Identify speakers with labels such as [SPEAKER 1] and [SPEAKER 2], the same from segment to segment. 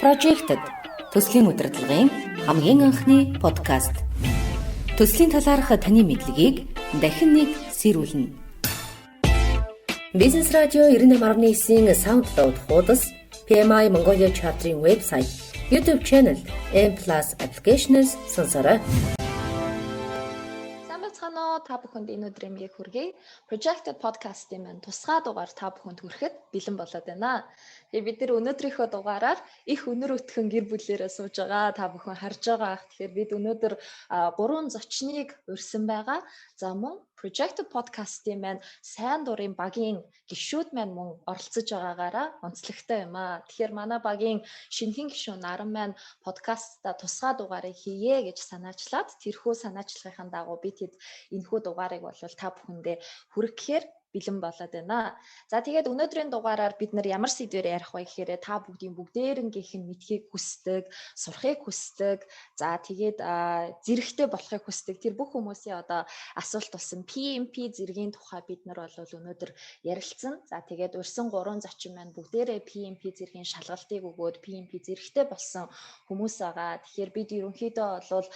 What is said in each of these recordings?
[SPEAKER 1] Projected төслийн удирдлагын хамгийн анхны подкаст. Төслийн талаарх таны мэдлэгийг дахин нэг сэрүүлнэ. Бизнес радио 98.9-ийн SoundCloud хуудас, PMI Mongolia Charter-ийн вебсайт, YouTube channel, M+ application-с сонсорой.
[SPEAKER 2] Та бүхэнд энэ өдрийн мэгийг хүргэе. Projected podcast-ийн маань тусгай дугаар та бүхэнд хүрэхэд бэлэн болоод байна. Тэгээ бид нэр өнөөдрийнхөө дугаараар их өнөр өтгөн гэр бүлээрээ сууж байгаа. Та бүхэн харж байгаа. Тэгэхээр бид өнөөдөр 3 зочныг урьсан байгаа. За мөн Projected podcast-ийн маань сайн дурын багийн гишүүд маань мөн оролцож байгаагаараа онцлогтой юм аа. Тэгэхээр манай багийн шинэхэн гишүүн Наран маань подкастта тусгай дугаарыг хийе гэж санаачлаад тэрхүү санаачлагын дагуу бид энэхүү дугаарыг бол та бүхэндээ хүргэхээр бэлэн болоод байна. За тэгээд өнөөдрийн дугаараар бид нар ямар сэдвээр ярих вэ гэхээр та бүгдээрнгийнх нь мэдхийг хүсдэг, сурахыг хүсдэг, за тэгээд зэрэгтэй болохыг хүсдэг тэр бүх хүмүүсийн одоо асуулт болсон PMP зэргийн тухай бид нар бол өнөөдөр ярилцсан. За тэгээд урьсан 3 зочин маань бүгдээрээ PMP зэргийн шалгалтыг өгөөд PMP зэрэгтэй болсон хүмүүс байгаа. Тэгэхээр бид ерөнхийдөө бол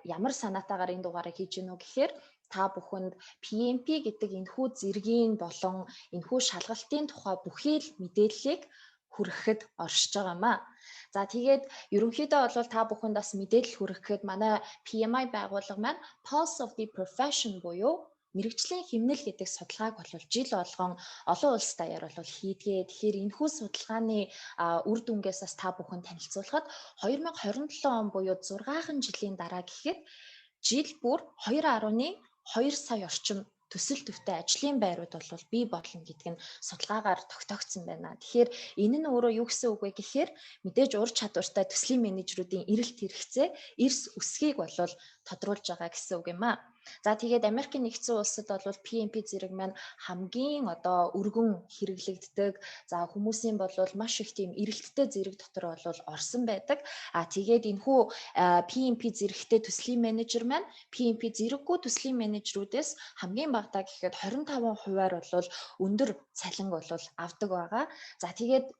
[SPEAKER 2] ямар санаатаагаар энэ дугаарыг хийж гинөө гэхээр та бүхэнд PMP гэдэг энэхүү зэргийн болон энэхүү шалгалтын тухай бүхий л мэдээллийг хүргэхэд оршиж байгаамаа. За тэгээд ерөнхийдөө бол та бүхэнд бас мэдээлэл хүргэхэд манай PMI байгууллага маань Pulse of the Profession буюу мэргэжлийн хэмнэл гэдэг судалгааг бол жил болгон олон улс даяар бол хийдгээ. Тэгэхээр энэхүү судалгааны үр дүнгээс бас та бүхэн танилцуулахад 2027 он буюу 6 жилийн дараа гэхэд жил бүр 2.2 сая орчим төсөл төвтэй ажлын байрууд бол бий болно гэдэг нь судалгаагаар тогтоогдсон байна. Тэгэхээр энэ нь өөрөө юу гэсэн үг вэ гэхээр мэдээж ур чадвартай төслийн менежерүүдийн эрэлт хэрэгцээ, эрс өсгийг бол тодруулж байгаа гэсэн үг юм аа. За тэгээд Америкийн нэгдсэн улсад бол PMP зэрэг маань хамгийн одоо өргөн хэрэглэгддэг. За хүмүүсийн бол маш их тийм эрэлттэй зэрэг дотор бол орсон байдаг. Тэгээд энэхүү PMP зэрэгтэй төслийн менежер маань PMP зэрэггүй төслийн менежерүүдээс хамгийн багадаа гэхэд 25%-аар бол өндөр цалин бол авдаг байгаа. За тэгээд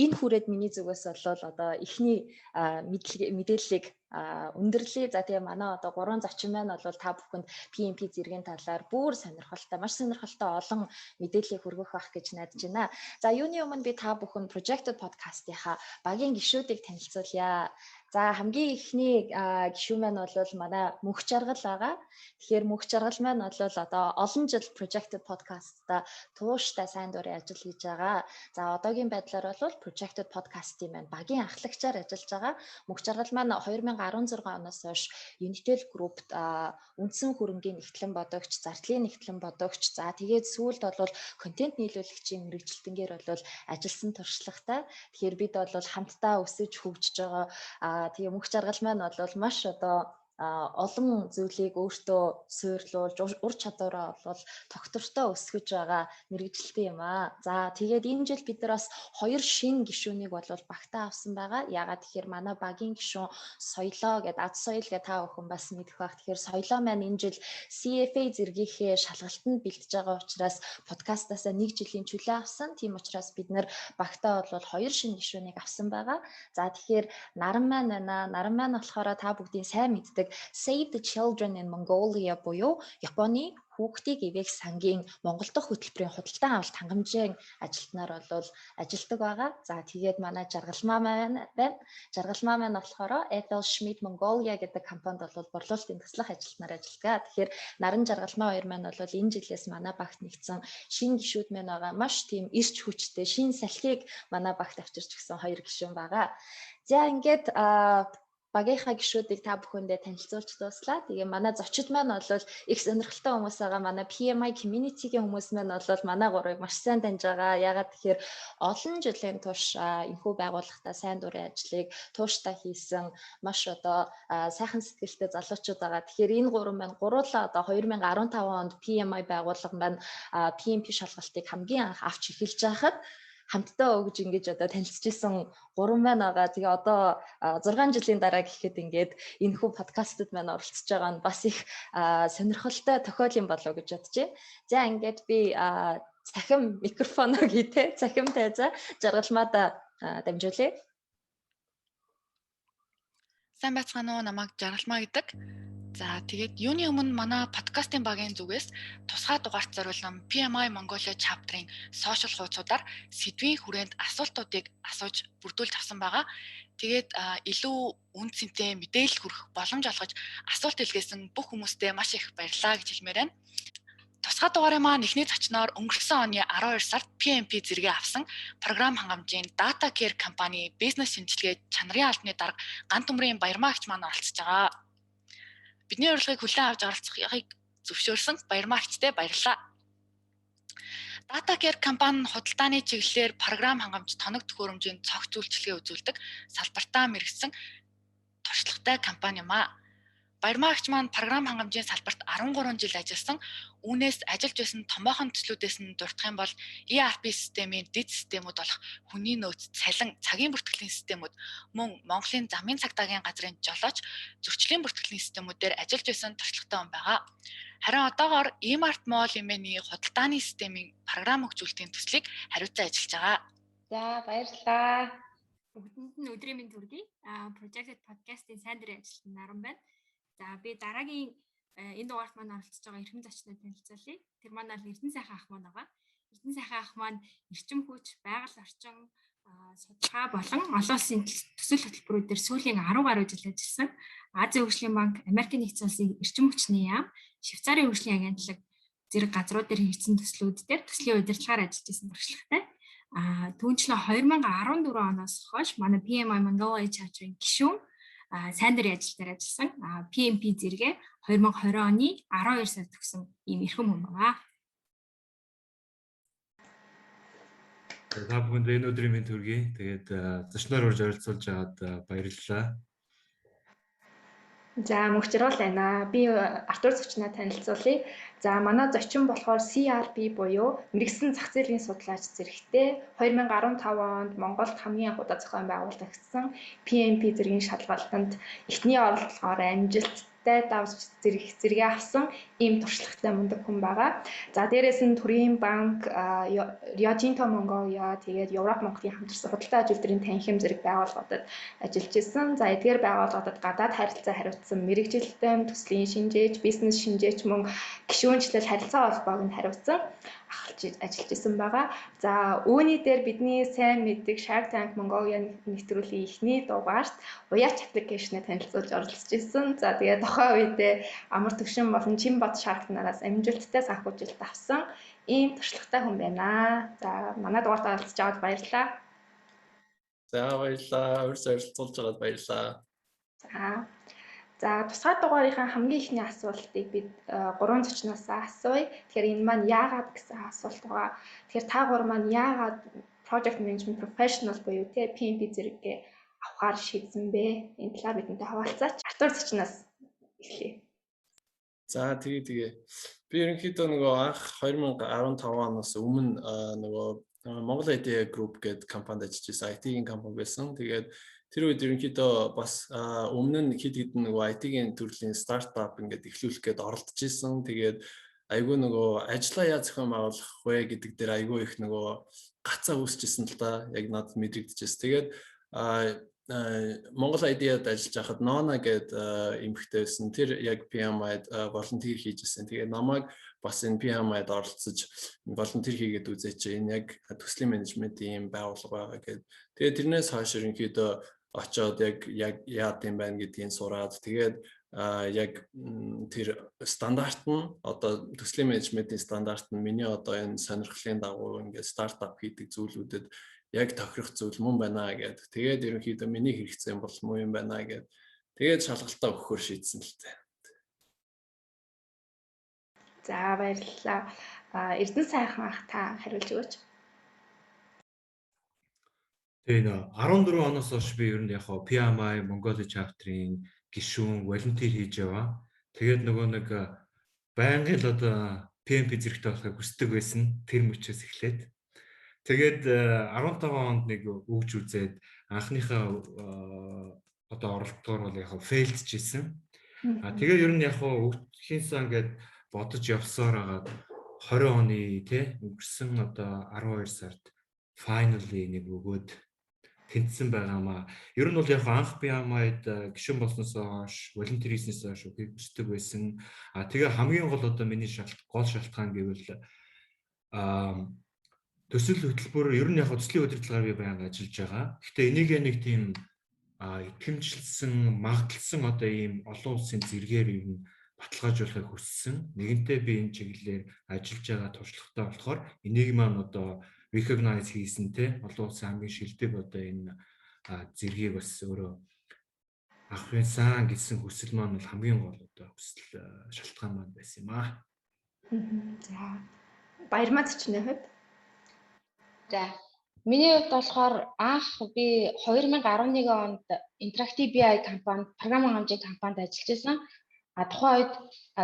[SPEAKER 2] энэ хүрээд миний зүгээс бол одоо эхний мэдээллийг өндөрлөе. За тэгээ манай одоо 3 зочин маань бол та бүхэнд PMP зэргийн талаар бүр сонирхолтой, маш сонирхолтой олон мэдээллийг хүргэх байх гэж найдаж байна. За юуны өмнө би та бүхэнд Projected podcast-ийнхаа багийн гишүүдийг танилцуулъя. За хамгийн ихний гишүүн маань бол манай Мөнх Жаргал байгаа. Тэгэхээр Мөнх Жаргал маань бол одоо олон жил Projected podcast-та тууштай сайн дурын ажил хийж байгаа. За одоогийн байдлаар бол Projected podcast-ийн маань багийн ахлагчаар ажиллаж байгаа. Мөнх Жаргал маань 2016 оноос хойш Unitel Group-т үндсэн хөрөнгийн нэгтлэн бодогч, зардлын нэгтлэн бодогч, за тэгээд сүүлд бол контент нийлүүлэгчийн мэргэжилтэнгээр бол ажилласан туршлагатай. Тэгэхээр бид бол хамтдаа өсөж хөгжиж байгаа. Тэгээ Мөнх Жаргал маань бол маш одоо олон зүйлийг өөртөө суйрлуулж ур чадвараа бол тогтвортой өсгөж байгаа мэргэжилтэн юм аа. За тэгээд энэ жил бид нар бас 2 шинэ гишүүнийг бол багтаа авсан байгаа. Ягаад гэхээр манай багийн гишүүн Соёлоо гэдэг ад соёл гэдэг та бүхэн бас мэдэх байх. Тэгэхээр Соёлоо маань энэ жил CFA зэргийнхээ шалгалтанд бэлдэж байгаа учраас подкастаасаа 1 жилийн чөлөө авсан. Тийм учраас бид нар багтаа бол 2 шинэ гишүүнийг авсан байгаа. За тэгэхээр Наран маань байна. Наран маань болохоор та бүгдийн сайн мэддэг Save the Children in Mongolia буюу Японы хүүхдийг ивэх сангийн Монгол дахь хөтөлбөрийн худалдан авалт хангамжийн ажилтнаар бол ажилладаг байгаа. За тэгээд манай Жаргалмаа маань байна. Жаргалмаа маань болохоор Ethel Schmidt Mongolia гэдэг компанид бол борлуулалтын туслах ажилтнаар ажилладаг. Тэгэхээр Наран Жаргалмаа хоёр маань бол энэ жилээс манай багт нэгдсэн шинэ гишүүд маань байгаа. Маш тийм эрч хүчтэй шинэ салхийг манай багт авчирч гисэн 2 гишүүн байгаа. За ингээд багийнхаа гишүүдийг та бүхэндээ танилцуулж дууслаа. Тэгээ манай зочид маань бол их сонирхолтой хүмүүс байгаа. Манай PMI community-гийн хүмүүс маань бол манай гурыг маш сайн таньж байгаа. Ягаад тэгэхээр олон жилийн турш энэхүү байгууллагатай сайн дурын ажлыг тууштай хийсэн маш одоо сайхан сэтгэлтэй залуучууд байгаа. Тэгэхээр энэ гурван маань гуруулаа одоо 2015 онд PMI байгууллага маань PMP шалгалтыг хамгийн анх авч эхэлж байхад хамтдаа өгж ингэж одоо танилцчихсан 3 байна байгаа. Тэгээ одоо 6 жилийн дараа гэхэд ингээд энэхүү подкастад маань оролцож байгаа нь бас их сонирхолтой тохиол юм болов уу гэж бодож байна. За ингээд би цахим микрофоноо хийтэй цахим тайзаа жаргалмаада дамжуулъя.
[SPEAKER 3] Сайн байцгаана уу, намайг Жаргалмаа гэдэг. За тэгээд юуны өмнө манай подкастын багийн зүгээс тусгай дугаарт зориулсан PMI Mongolia chapter-ын сошиал хуудасуудаар сэдвийн хүрээнд асуултуудыг асууж бүрдүүлж авсан байгаа. Тэгээд илүү үн цэнтэй мэдээлэл хүргэх боломж олгож асуулт илгээсэн бүх хүмүүстээ маш их баярлалаа гэж хэлмээр байна. Тусгай дугаарын маань эхний зочноор өнгөрсөн оны 12 сард PMP зэрэгээ авсан програм хангамжийн Data Care компани бизнес шинжилгээ чанарын албаны дарга Гант Төмрийн Баярмаагч маань оролцож байгаа. Бидний урилгыг хүлээн авч оролцохыг зөвшөөрсөн Баярмаагчтай баярлалаа. Data Care компани худалдааны чиглэлээр програм хангамж тоног төхөөрөмжийн цогц үйлчилгээ үзүүлдэг салбартаа мэргэсэн туршлагатай компани юм а. Баярмаагч маань програм хангамжийн салбарт 13 жил ажилласан. Үүнээс ажиллаж байсан томоохон төслүүдээс нь дурдах юм бол ERP системийн дэд системүүд болох хүний нөөц, цалин, цагийн бүртгэлийн системүүд, мөн Монголын замын цагдаагийн газрын жолооч, зөрчлийн бүртгэлийн системүүдээр ажиллаж байсан туршлагатай хүн байгаа. Харин одоогоор eMart Mall хэмээний худалдааны системийн програм хөгжүүлэлтийн төслийг хариуцсан ажиллаж байгаа.
[SPEAKER 4] За баярлалаа. Бүгдэнд нь өдрийн мэнд хүргэе. Projected podcast-ийн сайн дурын ажилтан Наран байна. За би дараагийн энэ дугаарт маань оролцож байгаа эрхэм зочноо танилцуулъя. Тэр маань Эрдэнэ сайхан ах маань байгаа. Эрдэнэ сайхан ах маань эрчим хүч, байгаль орчин судалгаа болон олон улсын төсөл хөтөлбөрүүдээр сүүлийн 10 гаруй жил ажилласан. Азийн хөгжлийн банк, Америкийн нэгдсэн улсын эрчим хүчний яам, Швейцарын хөгжлийн агентлаг зэрэг газрууд дээр хийгдсэн төслүүд дээр төслийн удирдлагаар ажиллаж байсан туршлагатай. Түүнчлэн 2014 оноос хойш манай PMI Mongolia chapter-ын гишүүн сайн дурын ажил дээр ажилласан. PMP зэрэгээ 2020 оны 12 сард төгсөн ийм эрхэм хүн байна.
[SPEAKER 5] Та бүхэнд энэ өдрийн мэнд хүргэе. Тэгээд зочноор урьж оролцуулж аваад баярлалаа.
[SPEAKER 6] За мөгчрөл байна. Би Артур зочноо танилцуулъя. За манай зочин болохоор CRP буюу мэрэгсэн зах зээлийн судлаач зэрэгтэй 2015 онд Монголд хамгийн анх удаа зохион байгуулагдсан PMP зэргийн шалгалтанд эхний оролдлогоор амжилттай давж зэрэгээ авсан ийм туршлагатай мундаг хүн байгаа. За дээрээс нь Төрийн банк, Rio Tinto Mongolia, тэгээд Европ Монголын хамтарсан худалдаа ажилтны танхим зэрэг байгууллагуудад ажиллаж исэн. За эдгээр байгууллагуудад гадаад харилцаа хариуцсан мэрэгжилтэн, төслийн шинжээч, бизнес шинжээч мөн гишүүнчлэл харилцаа холбоог нь хариуцсан ажиллаж исэн байгаа. За үүний дээр бидний сайн мэддэг Shark Tank Mongolia нэвтрүүлгийн эхний дугаарт уяач аппликейшнээ танилцуулж оролцож исэн. За тэгээд тухайн үедээ амар төвшин болон Чимбат Shark нараас амжилттай санхүүжилт авсан ийм туршлагатай хүн байна. За манай дугаарт оролцож аваад баярлалаа.
[SPEAKER 7] За баярлалаа. Урьж оролцуулж байгаад баярлалаа.
[SPEAKER 6] За тусгай дугаарынхаа хамгийн ихний асуултыг бид 3 зочноос асууя. Тэгэхээр энэ маань яагаад гэсэн асуулт байгаа. Тэгэхээр та гур маань яагаад project management professional буюу PMP зэрэгээ авахар шийдсэн бэ? Энэ талаар бидэнтэй хаваалцаач. Артур зочноос эхлэе.
[SPEAKER 7] За тэгээ. Би ерөнхийдөө нөгөө анх 2015 оноос өмнө нөгөө Монгол IT Group гэдэг компанид ажиллаж байсан. IT-ийн компани байсан. Тэгээд тэр үед ерөнхийдөө бас өмнө нь хэд хэдэн нөгөө IT-ийн төрлийн стартап ингээд эхлүүлэх гээд оролдож исэн. Тэгээд айгүй нөгөө ажиллаа яаж зохион байгуулах вэ гэдэг дээр айгүй их нөгөө гацаа үүсчихсэн л да. Яг надад мэдрэгдэжсэн. Тэгээд Монгол IT-ад ажиллаж байхад Нона гэдэг эмэгтэй байсан. Тэр яг PMI-д волонтер хийжсэн. Тэгээд намайг бас энэ PMI-д оролцож волонтер хийгээд үзээч. Энэ яг төслийн менежментийн байгууллага байгаа гэдэг. Тэгээд тэрнээс хойш ерөнхийдөө очоод яг яад юм байна гэдгийг сураад тэгээд яг тэр стандарт нь одоо төслийн менежментийн стандарт нь миний одоо энэ сонирхлын дагуу ингээд стартап хийдэг зүйлүүдэд яг тохирох зүйл мөн байна гэдэг. Тэгээд ерөнхийдөө миний хэрэгцээ юм бол муу юм байна гэдэг. Тэгээд шалгалтаа өгөхөөр шийдсэн л дээ.
[SPEAKER 6] За баярлалаа. Эрдэнэ сайхан ах та хариулж өгөөч.
[SPEAKER 5] Тэгээ 14 оноос хойш би ер нь яг PMI Mongolia chapter-ийн гишүүн волонтер хийж яваа. Тэгээд нөгөө нэг байнгын л одоо PMP зэрэгтэй болохыг хүсдэг байсан. Тэр мөчөөс эхлээд. Тэгээд 15 онд нэг өгж үзээд анхныхаа одоо оролдогоор бол яг фейлдж исэн. Тэгээд ер нь яг өгчхийнсаа ингээд бодож явсаар агаад 20 оны өнгөрсөн одоо 12 сард finally нэг өгөөд тэнцсэн байгаамаа. Ер нь бол яг анх PMI-д гишүүн болсноос хойш, волонтер хийснээс хойш хэрэгждэг байсан. Тэгээ хамгийн гол одоо миний гол шалтгаан гэвэл төсөл хөтөлбөр ер нь яг төслийн удирдлагаар би байнга ажиллаж байгаа. Гэхдээ энийг нэг тийм итгэмжлсэн, магадalsan одоо ийм олон улсын зэргээр ер нь баталгаажуулахыг хүссэн. Нэгэнтээ би энэ чиглэлээр ажиллаж байгаа туршлагатай болохоор энийг маань одоо recognize хийсэн те олон улсын хамгийн шилдэг одоо энэ зэргийг бас өөрөө авахын сан гэсэн хүсэл маань бол хамгийн гол одоо хүсэл шалтгаан маань байсан юм аа.
[SPEAKER 6] За баярмаа зочны хувьд.
[SPEAKER 8] За миний хувьд болохоор анх би 2011 онд Interactive BI компанид програмын хэмжээ компанид ажиллаж байсан. Тухайн үед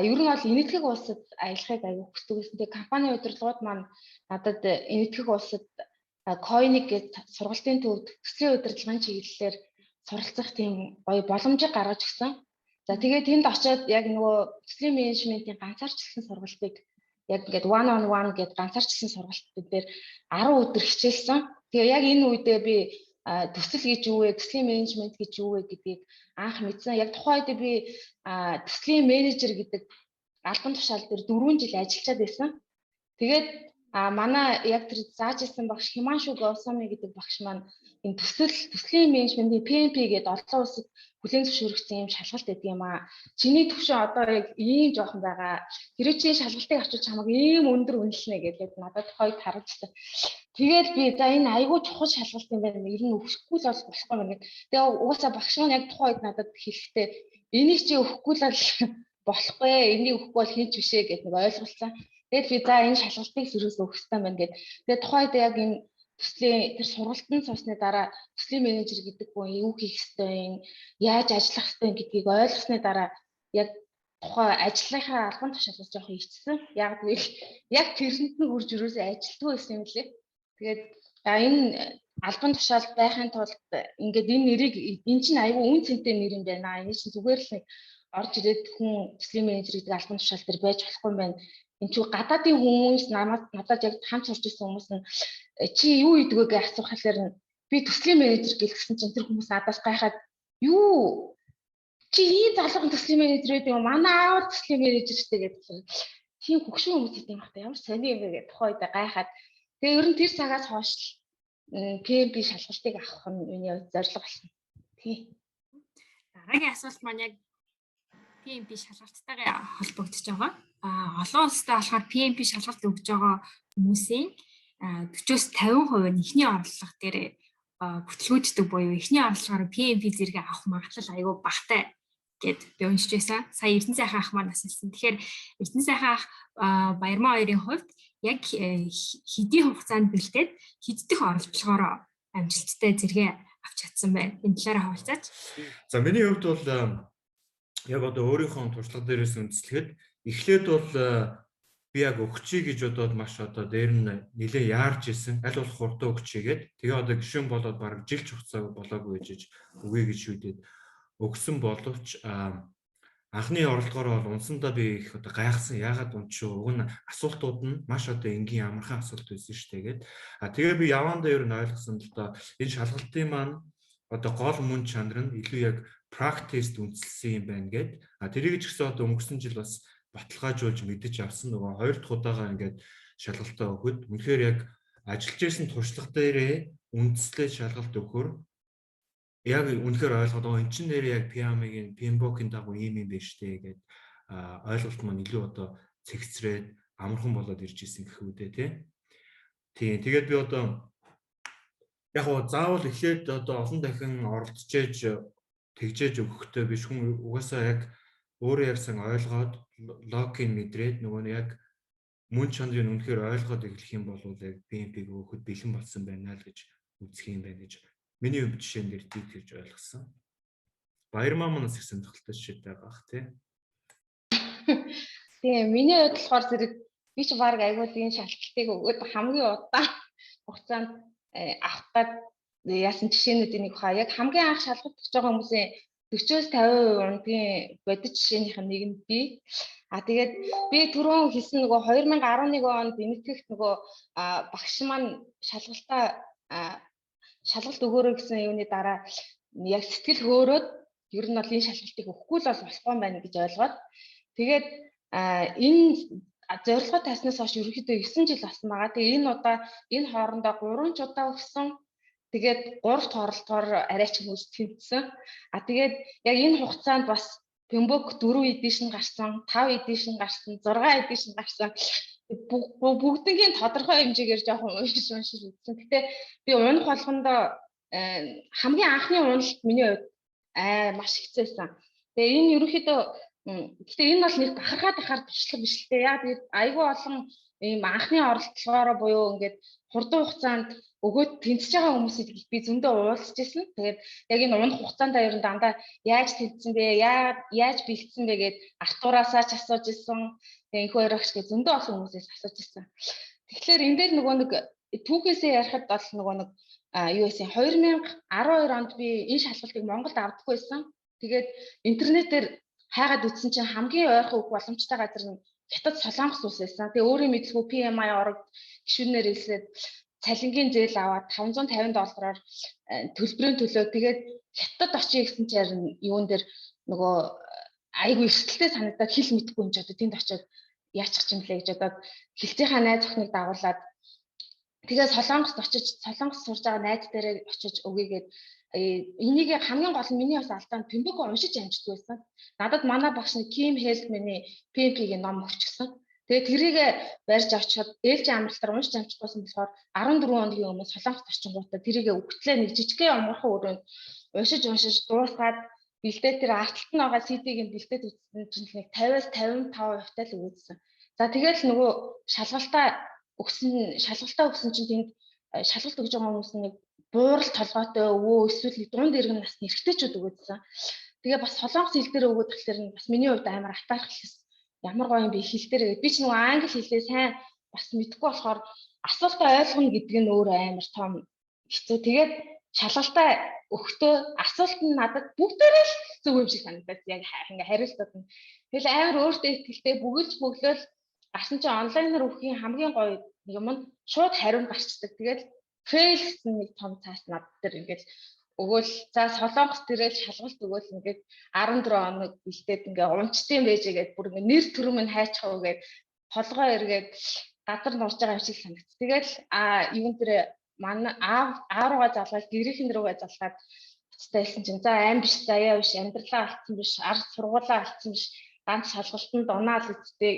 [SPEAKER 8] ер нь бол энэтхэг улсад аялахыг аягүй хүсдэг байсан. Тэгээ компани удирдлагууд маань надад энэтхэг улсад Coinic гэж сургалтын төвд төслийн удирдлагын чиглэлээр суралцах тийм гоё боломжийг гаргаж өгсөн. За тэгээд тэнд очиод яг нөгөө төслийн менежментийн ганцаарчлсан сургалтыг яг ингээд one on one гэдэг ганцаарчлсан сургалтууд дээр 10 өдөр хичээлсэн. Тэгээ яг энэ үедээ би төсөл гэж юу вэ, төслийн менежмент гэж юу вэ гэдгийг анх мэдсэн. Яг тухайн үед би төслийн менежер гэдэг албан тушаал дээр 4 жил ажиллаад байсан. Тэгээд манай яг тэр зааж исэн багш Химаншу Госоми гэдэг багш маань энэ төслийн менежментийн PMP гэдэг олон улсад хүлээн зөвшөөрөгдсөн юм шалгалт гэдэг юм аа. Чиний төвшин одоо яг ийм жоохон байгаа. Тэр чинь шалгалтыг авчиж чамайг ийм өндөр үнэлнэ гэдэг надад хойд харагдсан. Тэгээд би за энэ айгүй чухал шалгалт юм байна. Ер нь өгөхгүй л болохгүй юм гэдэг. Тэгээ угаасаа багш маань яг тухайн үед надад хэлэхдээ энийг чи өгөхгүй л болохгүй. Энийг өгөхгүй бол хийж бишээ гэдэг нэг ойлголцсон. Тэгээд би за энэ шалгалтыг сөрөөс өгөх хэрэгтэй байна гэдэг. Тэгээд тухайн үед яг энэ төслийн тэр сургалтанд суусны дараа төслийн менежер гэдэг хүн юу хийх ёстой, яаж ажиллах ёстой гэдгийг ойлгосны дараа яг тухайн ажлынхаа албан тушаалаас жоохон ичсэн. Яг тэгвэл яг тэрэнд нь үрж өрөөсөө ажилтгүй байсан юм лээ. Тэгээд энэ албан тушаал байхын тулд ингээд энэ нэрийг энэ чинь аюу үн цэнтэй нэр юм байна. Энэ чинь зүгээр л нэг орж ирээд хүн төслийн менежер гэдэг албан тушаал дээр байж болохгүй юм байна. Энэ ч гадаадын хүмүүс надад яг хамт сурч ирсэн хүмүүс нь чи юу идвэ гэж асуухлаар би төслийн менежер гэлсэн чинь тэр хүмүүс надаас гайхаад юу чи ийм залгын төслийн менежер гэдэг юм манай аав төслийн менежер штэ гэдэг. Тийм хөгшин хүмүүс гэдэг юм байна. Ямар сони юм бэ гэдэг тухайн үед гайхаад тэгээ ер нь тэр цагаас хойш PMP шалгалтыг авах нь миний хувьд зорилго болсон. Тий.
[SPEAKER 4] Дараагийн асуулт маань яг PMP шалгалтайгаа холбогдож байгаа. Олон улстай болохоор PMP шалгалт өгж байгаа хүмүүсийн 40-50% нь эхний орлого дээр бүтлгүүждэг буюу эхний орлогоор PMP зэрэг авах магадлал аюул багатай гэд би уншиж байсан. Сая Эрдэнэ сайхан ах маань асуусан. Тэгэхээр Эрдэнэ сайхан ах Баярмаа хоёрын хувьд яг хэдийн хугацаанд бэлдээд хэддэх орлогоороо амжилттай зэрэг авч чадсан байна. Энэ талаараа хаваалцаач.
[SPEAKER 5] За миний хувьд бол яг одоо өөрийнхөө туршлага дээрээс үндэслэхэд эхлээд бол би яг өгчий гэж бодоод маш одоо дээр нь нэлээ яарч исэн. Аль болох хурдан өгчийгээд тэгээ одоо гишүүн болоод бараг жилч хугацаа болоогүй гэж үгүй гэж шийдээд өгсөн боловч анхны орлогоор бол унсандаа би их одоо гайхсан. Яагаад унчив? Уг нь асуултууд нь маш одоо энгийн амархан асуулт байсан шүү дээ гээд. Тэгээ би явандаа ер нь ойлгосон л доо энэ шалгалтын маань одоо гол мөн чанар нь илүү яг practice-д үндэслэсэн юм байна гээд. Тэрийг ч гэсэн одоо өнгөрсөн жил бас баталгаажуулж мэдэж авсан. Нөгөө хоёр дахь удаага ингээд шалгалтаа өгөхөд үнэхээр яг ажиллаж исэн туршлага дээрээ үндэслээд шалгалт өгөхөр яг үнэхээр ойлгоод энэ чинь нэр яг PMI-гийн PMBOK-ийн дагуу ийм юм байна штэ гээд ойлголт маань илүү одоо цэгцрээд амархан болоод ирж исэн гэх үү тий. Тэгээд би одоо яг заавал эхлээд одоо олон дахин оролцож тэгжээж өгөхтэй биш хүн угаасаа яг өөрөө ярьсан ойлгоод логин мэдрээд нөгөө яг мөн чанарыг үнэхээр ойлгоод эхлэх юм бол яг PMP-г өгөхөд бэлэн болсон байна л гэж үзэх юм байна гэж миний хувьд жишээн дээр тэгж ойлгосон. Баярмаа манаас их сонирхолтой жишээ байгаа бах тий.
[SPEAKER 8] Тэгээ миний хувьд болохоор зэрэг би ч баг айгуул энэ шалгалтыг өгөөд хамгийн удаан хугацаанд авах гад яасан жишээнүүдийн нэг хаа яг хамгийн анх шалгалт өгч байгаа хүмүүсийн 40-50% ундгийн бодит жишээнийх нь нэг нь би. Тэгээд би түрүүн хэлсэн нөгөө 2011 онд энэтхэгт нөгөө багш маань шалгалт өгөөрэй гэсэн юуны дараа яг сэтгэл хөөрөөд ер нь бол энэ шалгалтыг өгөхгүй л болохгүй юм байна гэж ойлгоод тэгээд энэ зорилгоо таснаас хойш ерөнхийдөө 9 жил болсон байгаа. Тэгээ энэ удаа энэ хоорондоо 3 ч удаа өгсөн. Тэгээд 3 дахь оролдохоор арайч хүмүүс тэнцсэн. Тэгээд яг энэ хугацаанд бас Pembok 4 эдишн гарсан, 5 эдишн гарсан, 6 эдишн гарсан. Бүгднгийн тодорхой хэмжээгээр жоохон уншиж үзсэн. Гэтэ би унах болгондоо хамгийн анхны уналт миний хувьд маш хэцээсэн. Тэгээ энэ ерөнхийдөө гэтээ энэ бол нэг бахархаад туршлага биш л дээ. Яг айгүй олон ийм анхны оролдлогоороо буюу ингээд хурдан хугацаанд өгөөд тэнцэж байгаа хүмүүсийг би зөндөө уулзж ирсэн. Тэгээд яг энэ унах хугацаанд ер нь дандаа яаж тэнцсэн бэ? Яаж бэлдсэн бэ гэд Артураасаа ч асууж ирсэн. Тэгээ энэхүү ярагч гэ зөндөө олон хүмүүсээс асууж ирсэн. Тэгэхээр энэ дээр нөгөө нэг түүхээсээ ярихад бол нөгөө нэг юу гэсэн 2012 онд би энэ шалгалтыг Монголд авдаггүй байсан. Тэгээд интернетээр хайгаад үзсэн чинь хамгийн ойрхон өгөх боломжтой газар нь Хятад Солонгос улс байсан. Тэгээ өөрийн мэдлгүй PMI орог гишүүнээр хэлсээд цалингийн зээл аваад $550 төлбөрийн төлөө тэгээд Хятад очие гэсэн чинь юун дээр нөгөө айгүй эрсдэлтэй санагдаад хэл мэдэхгүй юм ч одоо тэнд очиод яачих юм блэ гэж одоо хэлцийнхаа найз охиныг дагуулад тэгээд Солонгост очиж Солонгос сурж байгаа найз дээрээ очиж өгьегээд энийг хамгийн гол нь миний бас алдаа Pembok уншиж амждаггүй байсан. Надад манай багш нь Kim Heldman-ийн PMP-ийн ном өгчихсөн. Тэгээд тэрийг барьж авчихад ээлжийн амралтаар уншиж амжихгүйсэн болохоор 14 хоногийн өмнө Солонгост очингуудаа тэрийг өгтлээ нэг жижигхэн амархан өрөөнд уншиж дуусгаад бэлдээ тэр арталт нь байгаа CD-г бэлдээд үзсэн чинь нэг 50-аас 55% тал өгөөдсөн. За тэгэл нөгөө шалгалтаа өгсөн чинь тэнд шалгалт өгж байгаа хүмүүс нэг буурал толгойтой өвөө эсвэл дунд иргэн насны эрэгтэйчүүд өгөөдсөн. Тэгээ бас солонгос хэл дээр өгөөд тахлаар нь бас миний хувьд амар атаархлаа. Ямар гоё юм бэ хэл дээр би ч нөгөө англи хэлээ сайн бас мэдэхгүй болохоор асуултаа ойлгоно гэдэг нь өөр амар том хэцүү. Тэгээд шалгалтаа өгтөө асуулт нь надад бүгдээрээ л зөв юм шиг санагдаад яг ингээ хариултууд нь. Тэгэл амар өөртөө ихтэй бүгэлж бөглөөл гарсан чинь онлайнаар өгөхийн хамгийн гоё юм нь шууд хариу гарчдаг. Тэгээд fail гэсэн нэг том цаас над дээр ингээд өгөөл за солонгос төрөл шалгалт өгөөл ингээд 14 хоног бэлдээд ингээ унцсан байж гээд бүр ингээ нэр төрөм нь хайчих уу гээд толгой эргээд газар нурж байгаа юм шиг санагц. Тэгэл юун дээр манай аа руугаа залгаад гэрийнхэн рүүгээ залгаад буцтайлсан чинь за аим биш заяа биш амьдралаа алдсан биш ард сургуулаа алдсан биш ганц шалгалтанд унаал үсттэй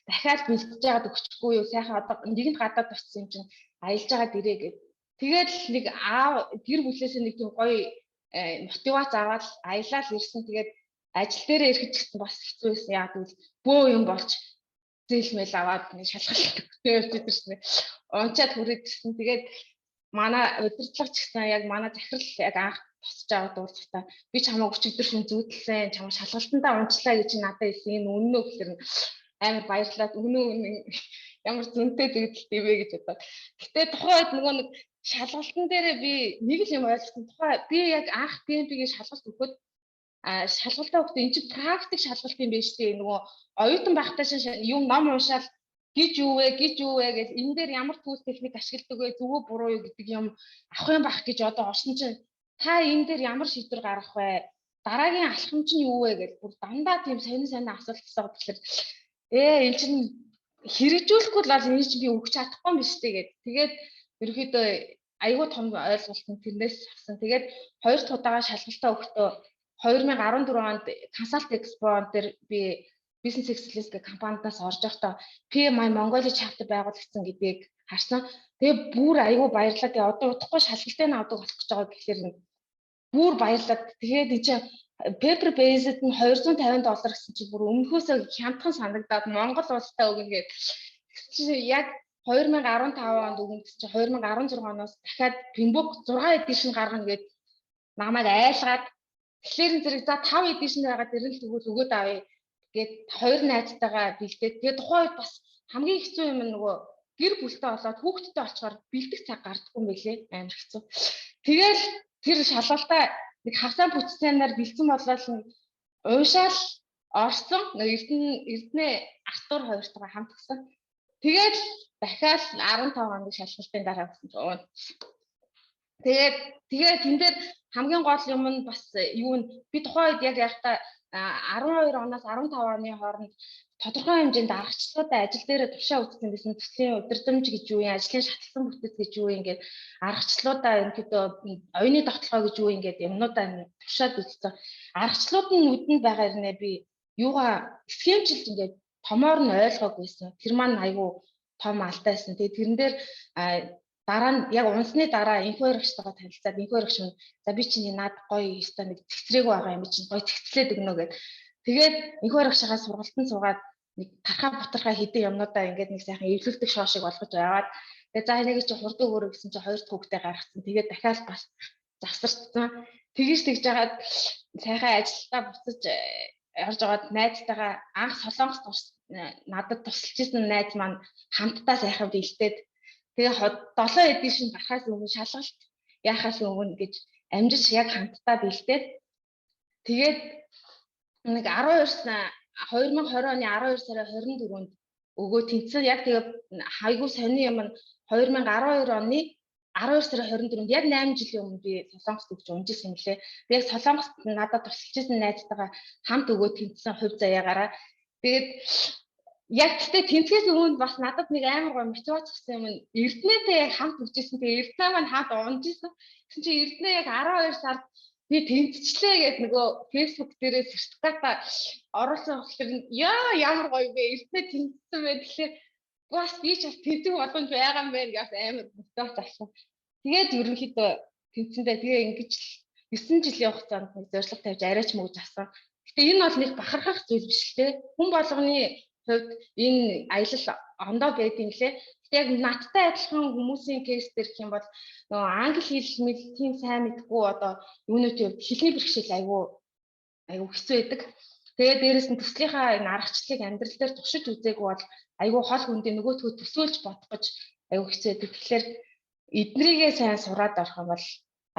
[SPEAKER 8] дахиад бэлдэж байгаад өгчихгүй юу сайхан одоо нэгэнд гадаад очсон юм чинь аялж байгаад ирээ гээд тэгэл нэг гэр бүлээсээ нэг тийм гоё мотивац аваад аялал ирсэн. Тэгээд ажил дээрээ ирэхэд ч бас хэцүү байсан. Яг тэгвэл бөө юм болж зээлмэл аваад нэг шалгалт өгөөд ирсэн. Унчаад хүрээд ирсэн. Тэгээд манай удирдлагч гэсэн яг манай захирал яг анх босч аваад уулзахтаа би чамайг өчигдөр шин зүүдэлсэн чамайг шалгалтандаа унчлаа гэж надад хэлсэн. Энэ үнэн үү гэхээр амар баярлаад үнэн ямар зөнтэй дэгдэлт юм бэ гэж бодоод. Гэтэ тухайн үед нөгөө нэг шалгалтын дээр би нэг л юм ойлгосон. Тухайн би яг анх PMP-гийн шалгалт өгөхөд шалгалтаа өгөхдөө энэ чинь практик шалгалт юм байна шүү дээ. Нөгөө оюутан байхдаа юм ном уншаал гэж юу вэ гэж энэ дээр ямар төвс техник ашигладаг вэ зөв үү буруу юу гэдэг юм авах юм байх гэж одоо орсон чинь та энэ дээр ямар шийдвэр гаргах вэ? Дараагийн алхам чинь юу вэ гэж бүр дандаа тийм сонин асуулт асуугаад тэгэхээр энэ чинь хэрэгжүүлэхгүй л энэ чинь би өгч чадахгүй юм биш үү гэдэг. Тэгээд ерөөхдөө айгүй том ойлголт нь тэрнээс авсан. Тэгээд хоёр дахь удаага шалгалтаа өгөхдөө 2014 онд Consult Expo дээр би Business Excellence гэх компаниудаас орж явахдаа PMI Mongolia chapter байгуулагдсан гэдгийг харсан. Тэгээ бүр айгүй баярлаад одоо удахгүй шалгалтын авдаг болох гэж байгаа гэхэлэр бүр баярлаад тэгээд энэ чинь paper based нь $250 гэсэн чинь бүр өмнөхөөсөө хямдхан санагдаад Монгол улстай өгнө гэдэг. Яг 2015 онд өгнө гэсэн чинь 2016 оноос дахиад Pembok 6 edition гаргана гэд намайг айлгаад тэгэхээр зэрэг за 5 edition байгаа дэр нь тэгвэл өгөөд авъя гэд хоёр найзтайгаа бэлдээд тэгээ тухайн үед бас хамгийн хэцүү юм нөгөө гэр бүлтэй болоод хүүхдтэй олчоор бэлдэх цаг гардаггүй юм билээ амар хэцүү. Тэгэл тэр шалгалтаа нэг хавцаа бүтцэнээр бэлдсэн бодлол нь уушаал орсон нэг Эрдэнэ Артур хоёртойгоо хамт гисэн. Тэгээд дахиад 15 хоногийн шалгалтын дараа гэсэн чинь Тэгээд тэн дээр хамгийн гол юм нь бас юу нь би тухайн үед яг яхаа 12 оноос 15 оны хооронд тодорхой хэмжээнд аргачлалуудаа ажил дээр тушаа үзсэн байсан. Төслийн удирдамж гэж юу юм, ажлын шатлсан бүтэц гэж юу юм, ингээд аргачлалуудаа ерөнхийдөө оюуны тогтолцоо гэж юу юм, ингээд юмнуудаа тушаад үзсэн. Аргачлалууд нь нүдэнд байгаа хэрнээ би юугаа схемжилж ингээд томоор нь ойлгоогүйсэн. Тэр маань айгүй том алдайсэн. Тэгээд тэрэн дээр дараа нь яг унсны дараа инфо хэрэгчтэйгээ танилцаад инфо хэрэгч нь за би чинь наад гоё ёстой нэг цэгцрээг байгаа юм чинь гоё цэгцлээд өгнө гэд. Тэгээд инфо хэрэгчийнхаа сургалтанд суугаад нэг тархаа бутархаа хідэн юмнуудаа ингээд нэг сайхан эвлүүлдэг шоо шиг болгож яваад тэгээд за энийг чи хурдан өгөрөө гэсэн чи хоёр дахь хүүхдээ гаргацсан. Тэгээд дахиад бас завсарчсан. Тэгж жагаад сайхан ажилдаа буцаж явж байгаад найзтайгаа анх Солонгост надад тусалж исэн найз маань хамтдаа сайхан бэлдээд тэгээ 7 эдийн шин гарахаас өмнө шалгалт яхаас өмнө гэж амжилт яг хамтдаа бэлдээд тэгээд нэг 2020 оны 12 сарын 24-нд өгөө тэнцсэн яг тэгээ хайгуу сони юм нь 2012 оны 12 сарын 24-нд яг 8 жилийн өмнө би Солонгост өгч унжсэн юм лээ. Би яг Солонгост надад тусалж исэн найзтайгаа хамт өгөө тэнцсэн хувь заяагаараа тэгээд яг гэхдээ тэнцгээс өмнө бас надад нэг амар гоо мотивац өгсөн юм. Эрдэнэтэй яг хамт өгчээсэн. Тэгээ Эрдэнэ маань хамт унжсэн. Тэгсэн чинь Эрдэнэ яг 12 сард би тэнцчлээ гэд нөгөө Facebook дээрээ сертификат оруулсан болохоор ямар гоё бэ Эрдэнэ тэнцсэн байх. Тэгэхээр бас би ч бас тэнцэх боломж байгаа юм байна гэж амар мотивац авсан. Тэгээд ерөнхийдөө тэнцэндээ тэгээ ингэж 9 жилийн хугацаанд нэг зорилго тавьж арайч мөгж авсан. Гэтэ энэ бол нэг бахархах зүйл биш л те. Хүн болгоны хувьд энэ аялал ондоо байдсан лээ. Гэтэ яг надтай адилхан хүмүүсийн кейс дээр гэх юм бол нөгөө англи хэл мэдхийн сайн мэдгүй одоо юунуудын хэлний бэрхшээл айгүй хэцүү байдаг. Тэгээд дээрэс нь төслийнхаа энэ аргачлалыг амьдрал дээр туршиж үзээгүй бол айгүй хол хүндээ нөгөөдгөө төсөөлж бодох гэж айгүй хэцүү байдаг. Тэгэхээр эднэрийгээ сайн сураад орох юм бол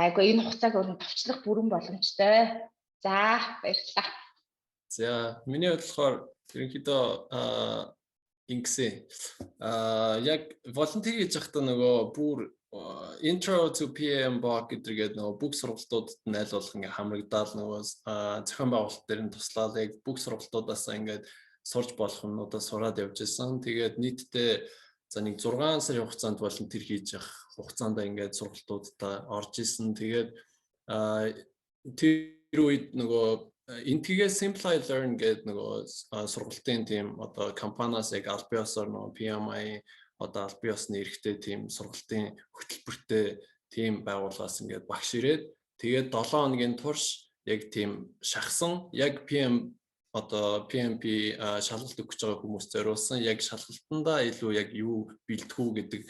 [SPEAKER 8] айгүй энэ хугацааг өөрөнд товчлох бүрэн боломжтой. За баярлалаа.
[SPEAKER 7] За миний бодлохоор ерөнхийдөө ингэсэн яг волонтер хийж байхдаа нөгөө бүр intro to PM баг гэдэргээд нөгөө бүх сургалтуудад нь аль болох ингээ хамрагдаал нөгөө зохион байгуулалт дээр нь туслаад яг бүх сургалтуудаас ингээд сурж болох юмнуудаа сураад явж байсан. Тэгээд нийтдээ за нэг 6 сарын хугацаанд волонтер хийж явах хугацаанд ингээд сургалтуудаа орж исэн. Тэгээд тэр үед нөгөө Интгээ Simplify Learn гэдэг нөгөө сургалтын тийм одоо компаниас яг аль биесээр нөгөө PMI одоо аль биесны эрхтэй тийм сургалтын хөтөлбөртэй тийм байгууллагаас ингээд багш ирээд тэгээд 7 хоногийн турш яг тийм шахсан яг PMP шалгалт өгч байгаа хүмүүс зориулсан яг шалгалтандаа илүү яг юу бэлтгэв гэдэг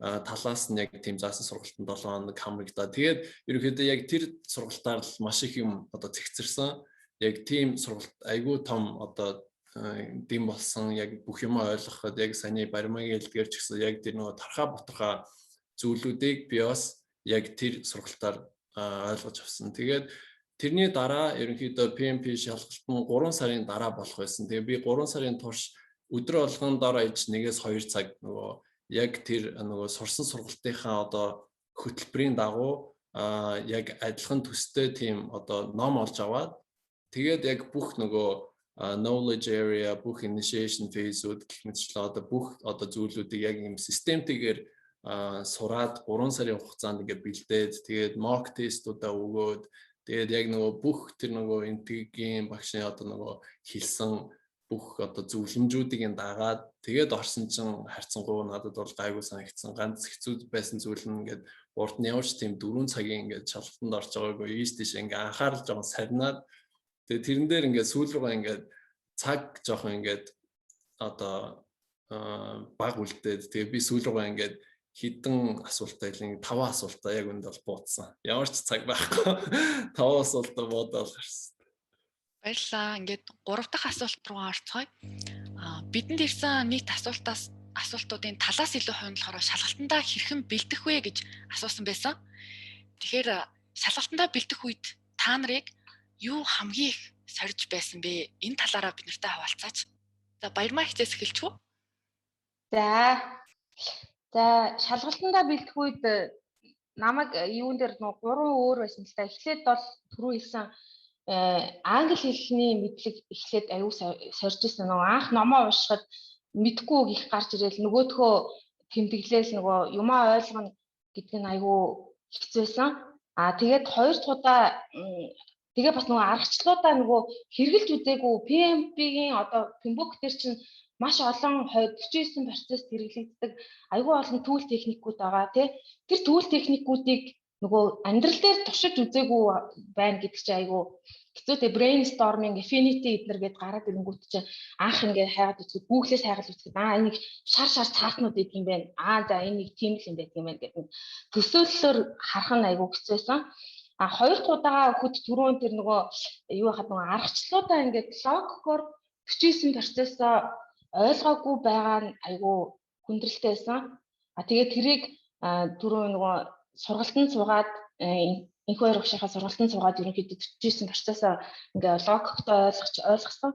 [SPEAKER 7] талаас нь яг тийм заасан сургалтанд 7 хоног хамрагдаа. Тэгээд ерөнхийдөө яг тэр сургалтаар л маш их юм одоо цэгцэрсэн. Яг тийм сургалт айгүй том одоо дэм болсон яг бүх юм ойлгоход яг саний баримагийн хэлдгээр ч гэсэн яг тэр нөгөө тархаа бутархаа зүйлүүдийг би бас яг тэр сургалтаар ойлгож авсан. Тэгээд тэрний дараа ерөнхийдөө PMP шалгалт нь 3 сарын дараа болох байсан. Тэгээ би 3 сарын турш өдөр болгондоо иж 1-2 цаг нөгөө яг тэр нөгөө сурсан сургалтынхаа одоо хөтөлбөрийн дагуу яг адилхан төстэй тийм одоо ном олж аваад тэгээд яг бүх нөгөө knowledge area бүх initiation phase-үүд гэх мэтчлээ одоо бүх одоо зүйлүүдийг яг юм системтэйгээр сураад 3 сарын хугацаанд ингээд бэлдээд тэгээд mock test-уудаа өгөөд тэгээд яг нөгөө бүх тэр нөгөө интегийн багшийн одоо нөгөө хэлсэн бүх одоо зөвлөмжүүдийг дагаад тэгээд орсон чинь харьцангуй надад бол гайгүй санагдсан. Ганц хэцүү байсан зүйл нь ингээд урд нь явж тийм 4 цагийн ингээд шалгалтанд орж байгаагүй ийш тийш ингээд анхаарал жоохон сарнаад тэгээд тэрэн дээр ингээд сүүл рүүгээ ингээд цаг жоохон ингээд одоо баг үлдээд тэгээд би сүүл рүүгээ ингээд хідэн асуултаа хэлэн 5 асуултаа яг үнд бол буудсан. Ямар ч цаг байхгүй 5 асуултаа буудаад гарсан.
[SPEAKER 3] Баярлалаа. Ингээд 3 дахь асуулт руу орцгоё. Бидэнд ирсэн нийт асуултуудын талаас илүү хөндлөхөөр шалгалтандаа хэрхэн бэлдэх вэ гэж асуусан байсан. Тэгэхээр шалгалтандаа бэлдэх үед та нарыг юу хамгийн их сорж байсан бэ? Энэ талаараа бид нартай хаваалцаач. За баярмаа хичээс эхэлчихв.
[SPEAKER 8] За шалгалтандаа бэлдэх үед намайг юун дээр нөгөө 3 өөр байсан л та. Эхлээд бол түрүү хэлсэн англи хэлний мэдлэг эхлээд аюу сорж ирсэн. Нөгөө анх номоо уншихад мэдгүй үг их гарч ирэл нөгөөдхөө тэмдэглээл нөгөө юмаа ойлгоно гэдэг нь аюу хэцүүсэн. Тэгээд хоёр дахь удаа тэгээ бас нөгөө аргачлалуудаа нөгөө хэрэгжилж үзээгүй PMP-ийн одоо Pembroke дээр чинь маш олон 49 процесс хэрэглэгддэг аюу олон түүл техникүүд байгаа тий. Тэр түүл техникүүдийг нөгөө амьдрал дээр туршиж үзээгүй байна гэдэг чинь аюу хэцүүтэй. Brainstorming, affinity эднэр гээд гараад ирэнгүүт чинь анх ингээд хайгаад үзэхэд Google-ээс хайгаад үзэхэд энийг шар цаатнууд гэдэг юм байна. За энийг тийм л юм байдаг юм байна гэдэг төсөөллөөр харах нь аюу хэцүүсэн. Хоёр дахь удаага өгөхөд түрүүн тэр нөгөө юу хахад нөгөө аргачлалуудаа ингээд логикоор 49 процессоо ойлгоогүй байгаа нь айгүй хүндрэлтэй байсан. Тэгээд тэрийг түрүү нөгөө сургалтанд суугаад энэхүү хоёр багшийнхаа сургалтанд суугаад ерөнхийдөө 49 процессоо ингээ логиктой ойлгосон.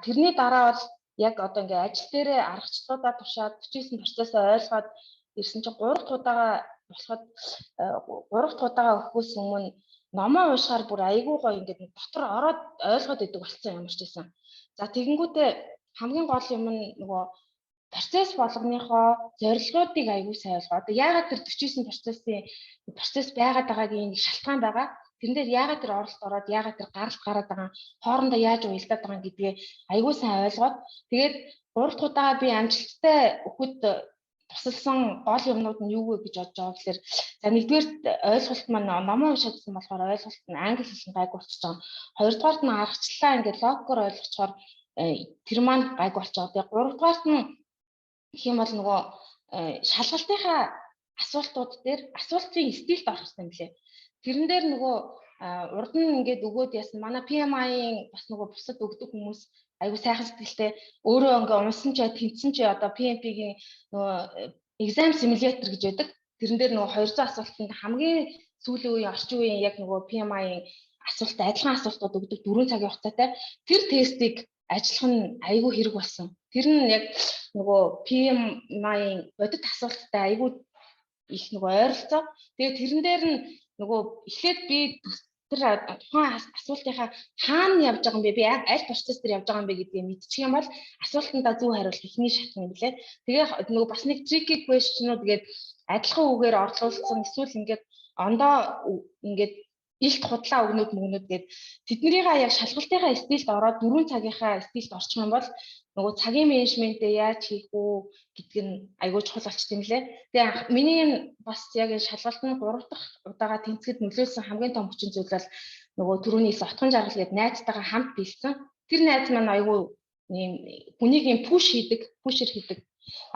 [SPEAKER 8] Тэрний дараа бол яг одоо ингээ ажил дээрээ аргачлалуудаа тушаад 49 процессоо ойлгоод ирсэн чинь 3 дахь удаага болоход 3 дахь удаага өгөхөөс өмнө номоо уншихаар бүр айгүй гоё ингээд дотор ороод ойлгоод идэг болсон ямар ч байсан. За тэгэнгүүтээ хамгийн гол юм нь нөгөө процесс болгоныхоо зорилгоодыг аягүй сайн ойлгоо. Одоо яагаад тэр 49 процесс байгаад байгаагийн нэг шалтгаан байгаа. Тэрэн дээр яагаад тэр оролт ороод яагаад тэр гаралт гараад байгаа хоорондоо яаж уялдаад байгаа гэдгийг аягүй сайн ойлгоод тэгээд 3 дахь удаа би амжилттай өгөхөд тусалсан гол юмнууд нь юу вэ гэж бодож байгаа гэхээр за нэгдүгээр ойлголт маань номоо уншаадсан болохоор ойлголт нь англи хэлний гайг болчихж байгаа. Хоёрдугаарт нь аргачлалаа ингээд логикоор ойлгочоор тэр маань гайг болж байгаа. Тэгээ гуравдугаарт нь гэх юм бол нөгөө шалгалтынхаа асуултууд дээр асуултын стилд орох хэрэгтэй юм лээ. Тэрэн дээр нөгөө урд нь ингээд өгөөд яасан манай PMI-ийн бас нөгөө бусад өгдөг хүмүүс айгу сайхан сэтгэлтэй өөрөө ингээ унсан ч тэнцсэн ч одоо PMP-гийн нөгөө exam simulator гэж байдаг. Тэрэн дээр нөгөө 200 асуултанд хамгийн сүүлийн үеийн орчин үеийн яг нөгөө PMI-ийн асуулт адилхан асуултууд өгдөг 4 цагийн хугацаатай. Тэр тестийг ажиллах нь айгу хэрэг болсон. Тэр нь яг нөгөө PMI-ийн бодит асуулттай айгу их нөгөө ойролцоо. Тэгээд тэрэн дээр нь нөгөө эхлээд би тэр тухайн асуултынхаа хаана явж байгаа юм бэ? Би аль процесс дээр явж байгаа юм бэ гэдгийг мэдчих юм бол асуултандаа зөв хариулах ихний шат юм билээ. Тэгээ нөгөө бас нэг tricky question-ууд гээд адилхан үгээр орлуулсан эсвэл ингээд ондоо ингээд илт худлаа өгнөд мөгнөд гээд тэднэрийнхаа яг шалгалтынхаа стилд ороод 4 цагийнхаа стилд орчих юм бол нөгөө цагийн менежментээ яаж хийх үү гэдг нь айгүй чухал болчих юм лээ. Тэгээ миний бас яг шалгалт нь 3 дахь удаага тэнцэхэд нөлөөлсөн хамгийн том хүчин зүйл бол нөгөө түрүүний отхон жаргал гээд найзтайгаа хамт бэлдсэн. Тэр найз маань айгүй ийм хүнийг ийм пушер хийдэг.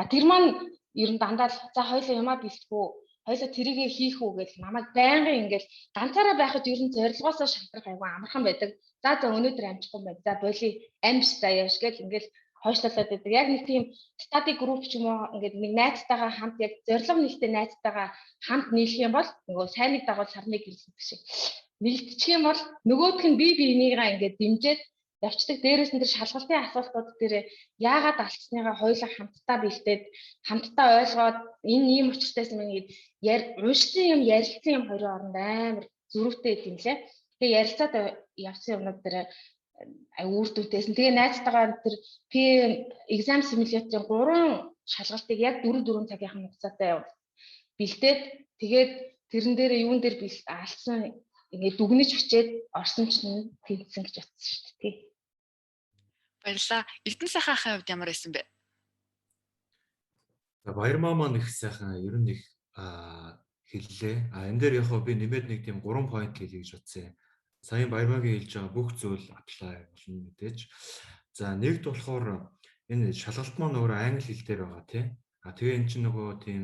[SPEAKER 8] Тэр маань ер нь дандаа за хоёулаа юмаа бэлтгэв хоёлоо тэрийгээ хийх үү гэж намайг байнгын ингээл ганцаараа байхад ер нь зорилгоосоо шалтрах айгүй амархан байдаг. За өнөөдөр амжихгүй байна. За боли амж заяаш гэж ингээл хойшлуулад байдаг. Яг нэг тийм study group ч юм уу ингээд нэг найзтайгаа хамт яг зорилго нэгтэй найзтайгаа хамт нийлэх юм бол нөгөө сайныг дагуул сарныг хэлдэг шиг. Нэгдчих юм бол нөгөөх нь би энийгээ ингээд дэмжиж явцдаг. Дээрээс нь тэр шалгалтын асуултууд дээр яагаад алдсныгаа хоёулаа хамтдаа бэлдээд хамтдаа ойлгоод энэ ийм учиртай юм гээд уншсан юм ярилцсан юм хоёрын оронд амар зөрүүтэй юм лээ. Тэгээ ярилцаад явсан юмнууд дээр үр дүнтэйсэн. Тэгээ найзтайгаа тэр exam simulator-ын 3 шалгалтыг яг 4 цагийн хугацаатай бэлдээд тэгээд тэрэн дээр юун дээр алдсан ингээд дүгнэж бичээд орсон чинь тэнцсэн гэж бодсон шүү дээ.
[SPEAKER 3] Баярлалаа. Эрдэнэ сайхаахын хувьд ямар байсан бэ?
[SPEAKER 5] За баярмаа маань их сайхан ер нь их хэллээ. Энэ дээр яг би нэмээд нэг тийм 3 point хэлье гэж бодсон. Саяхан баярмаагийн хэлж байгаа бүх зүйл apply болно мэдээж. За нэгд болохоор энэ шалгалт маань өөрөө англи хэл дээр байгаа тий. Тэгээ эн чинь нөгөө тийм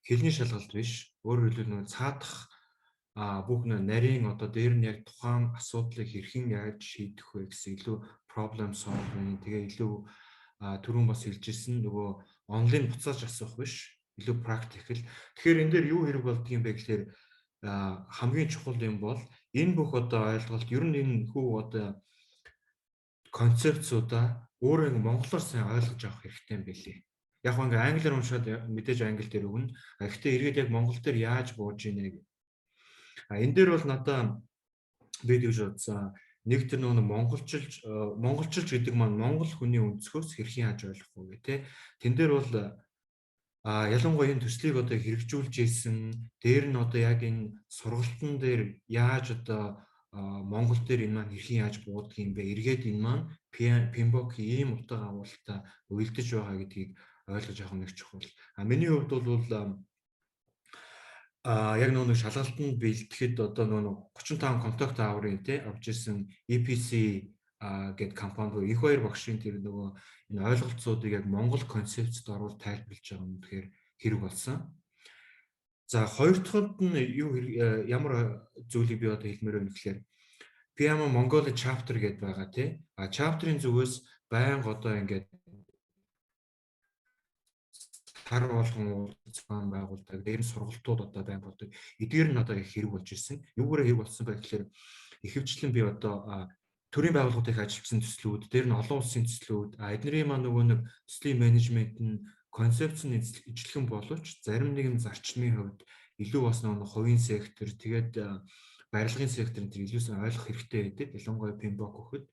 [SPEAKER 5] хэлний шалгалт биш. Өөрөөр хэлбэл нөгөө цаадах бүх нарийн одоо дээр нь яг тухайн асуудлыг хэрхэн яаж шийдэх вэ гэсэн илүү problem solving тэгээ илүү түрүүн бас хэлжсэн нөгөө онлайн буцааж асуух биш илүү practical. Тэгэхээр энэ дээр юу хэрэг болдго юм бэ гэхээр хамгийн чухал юм бол энэ бүх одоо ойлголт ер нь энэ хүү одоо концепцуудаа өөрөө монголоор сайн ойлгож авах хэрэгтэй юм билээ. Яг ингээ англиар уншаад мэдээж англи дээр өгнө. Гэхдээ эргээд яг монгол дээр яаж бууж ийнэ. Энэ дээр бол надаа би тэгж бодсон. Нэг тэр нөгөө монголчилж гэдэг маань монгол хүний өнцгөөс хэрхэн яаж ойлгох вэ те. Тэн дээр бол ялангуяа энэ төслийг одоо хэрэгжүүлж ийсэн дээр нь одоо яг энэ сургалтын дээр яаж одоо Монгол дээр энэ маань хэрхэн яаж бууддаг юм бэ? Эргээд энэ маань PMBOK ийм утга агуултаа үйлдэж байгаа гэдгийг ойлгож авах нэг чухал. Миний хувьд бол яг нэг шалгалтанд бэлтгэхэд одоо нэг 35 контакт аврын тий авч ирсэн EPC гэдэг компани руу их баяр багшийн тэр нөгөө энэ ойлголцоодыг яг Монгол концепцэд оруулж тайлбарлаж байгаа юм тэгэхээр хэрэг болсон. За хоёр дахьд нь ямар зүйлийг би одоо хэлмээр байна гэхээр PMA Mongolia chapter гэдээ байгаа тий. Chapter-ийн зүгээс байнга одоо ингээд хар болгон уулзсан байгуулдаг, дээр нь сургалтууд одоо байнга болдог. Эдгээр нь одоо их хэрэг болж ирсэн. Юугаараа хэрэг болсон бэ гэхээр ихэвчлэн би одоо төрийн байгууллагууд их ажилласан төслүүд, дээр нь олон улсын төслүүд, эднэрийн маань нөгөө нэг төслийн менежмент нь концепцийн ижилхэн боловч зарим нэгэн зарчмын хувьд илүү бас нөгөө хувийн сектор, тэгээд барилгын секторын тэр илүүсэн ойлгох хэрэгтэй байдаг. Ялангуяа PMBOK өгөхөд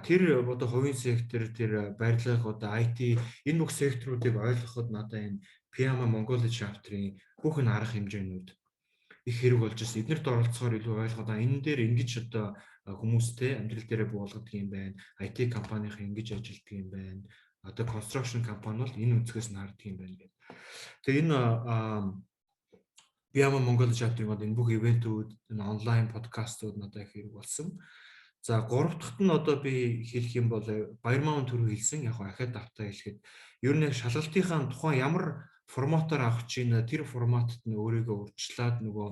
[SPEAKER 5] тэр одоо хувийн сектор, тэр барилга, одоо IT энэ бүх секторуудыг ойлгоход надад энэ PMA Mongolia chapter-ийн бүх энэ арга хэмжээнүүд их хэрэг болж ирсэн. Эднэрт оролцохоор илүү ойлгоод энэ дээр ингэж одоо хүмүүстэй амьдрал дээрээ буулгадаг юм байна. IT компанийн ингэж ажилладаг юм байна. Одоо construction компани бол энэ өнцгөөс нь хардаг юм байна гэдэг. Тэгээ энэ PMA Mongolia chapter-ийн энэ бүх ивентүүд, энэ онлайн подкастууд надад их хэрэг болсон. За гурав дахьт нь одоо би хэлэх юм бол Баярмаан түрүү хэлсэн яг ахаад давтаа хэлэхэд ер нь шалгалтынхаа тухайн ямар форматаар авах чинь тэр форматт нь өөрийгөө урьдчилаад нөгөө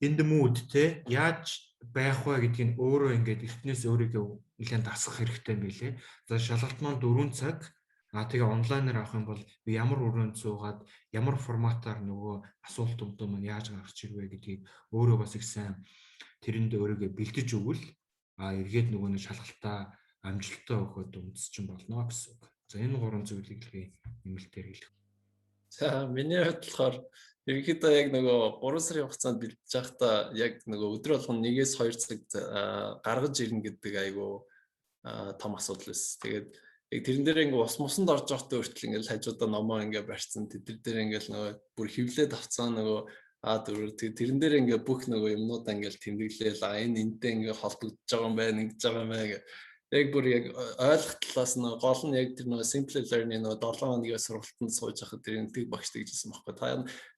[SPEAKER 5] in the mood те яаж байх вэ гэдгийг өөрөө ингээд эртнээс өөрийгөө нэлээд дасгах хэрэгтэй юм билэ. За шалгалт маань 4 цаг тэгээ онлайнаар авах юм бол би ямар өрөөнд суугаад ямар форматаар нөгөө асуулт томдоо маань яаж гаргаж ирвэ гэдгийг өөрөө бас их сайн тэрэнд өөрийгөө бэлдэж өгвөл эргээд нөгөө нэг шалгалтаа амжилттай өгөхөд үндэсчин болно гэсэн үг. За энэ гурван зүйлийг л нэмэлтээр хэлэх.
[SPEAKER 7] За миний хувьд болохоор ерөнхийдөө яг нөгөө 3 сарын хугацаанд бэлдэж байхдаа яг нөгөө өдөр болгон 1-2 цаг гаргаж ирнэ гэдэг айгүй том асуудал байсан. Тэгээд яг тэрэн дээр ингээ ус мусанд орж байхдаа хүртэл ингээл хажуудаа номоо ингээ барьсан. Тэд дээр ингээл нөгөө бүр хөвлөд авцсан нөгөө тэрэн дээр ингээ бүх нөгөө юмнуудаа ингээл тэмдэглээл энэ энтэй ингээ холбогдож байгаа юм байна, ингэж байгаа юм байна гэх. Яг бүр яг ойлгох талаас нь гол нь яг тэр нөгөө simple learning нөгөө 7 хоногийн сургалтанд сууж байхад тэр нэг багш тэгжсэн байхгүй.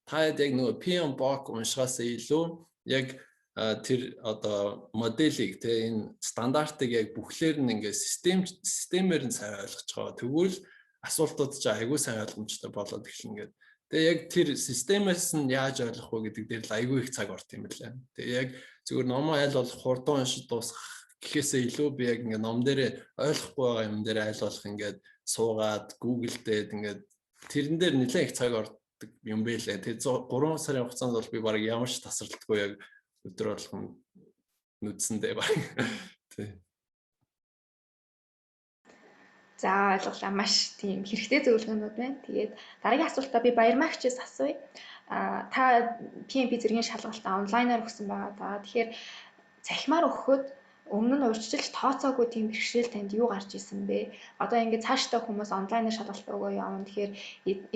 [SPEAKER 7] Та яг нөгөө PMBOK уншихаас илүү яг тэр одоо моделийг тэ энэ стандартыг яг бүхлээр нь ингээ системээр нь сайн ойлгож байгаа. Тэгвэл асуултууд ч айгүй сайн ойлгомжтой болоод эхэлнэ гэдэг. Тэгээ яг тэр системээс нь яаж ойлгох вэ гэдэг дээр л айгүй их цаг орд юм лээ. Тэгээ яг зүгээр номоо айл болох хурдан уншиж дуусгах гэхээсээ илүү би яг ингээ ном дээрээ ойлгохгүй байгаа юм дээр айл болох ингээд суугаад Google дээр ингээд тэрэн дээр нэлээд их цаг ордог юм бэ лээ. Тэгээ 3 сарын хугацаанд бол би баг ямар ч тасралтгүй яг өдөр болгон нүдсэндээ баг. Тий.
[SPEAKER 6] За ойлголаа, маш тийм хэрэгтэй зөвлөгөөнүүд байна. Тэгээд дараагийн асуултаа би Баярмаагчаас асууя. Та PMP зэргийн шалгалтаа онлайнаар өгсөн байгаа даа. Тэгэхээр цахимаар өгөхөд өмнө нь урьдчилж тооцоогүй тийм бэрхшээл танд юу гарч исэн бэ? Одоо ингээд цаашдаа хүмүүс онлайнаар шалгалт өгөө явна. Тэгэхээр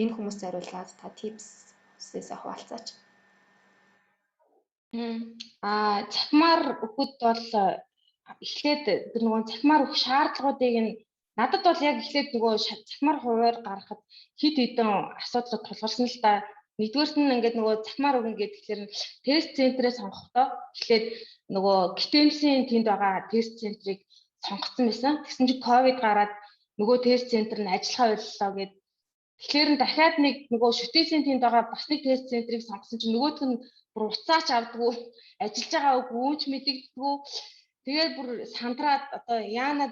[SPEAKER 6] энэ хүмүүст зориулаад та типсээс хуваалцаач.
[SPEAKER 8] Цахимаар өгөхөд бол эхлээд тэр нөгөө цахимаар өгөх шаардлагуудыг нь надад бол яг эхлээд нөгөө цахимаар хуваар гаргахад хэд хэдэн асуудлууд тулгарсан л да. Нэгдүгээрт нь ингээд нөгөө цахимаар өгнө гэхээр тест центрээ сонгохдоо эхлээд нөгөө GTMS-ийн тэнд байгаа тест центрийг сонгоцсон байсан. Тэгсэн чинь ковид гараад нөгөө тест центр нь ажиллахаа боллоо гэд. Тэгэхээр дахиад нэг нөгөө шүтээсийн тэнд байгаа бас нэг тест центрийг сонгосон чинь нөгөөх нь бүр уцаач авдаггүй, ажиллаж байгаа үгүй, үүч мэдэгддэггүй. Тэгээд бүр сандраад одоо яана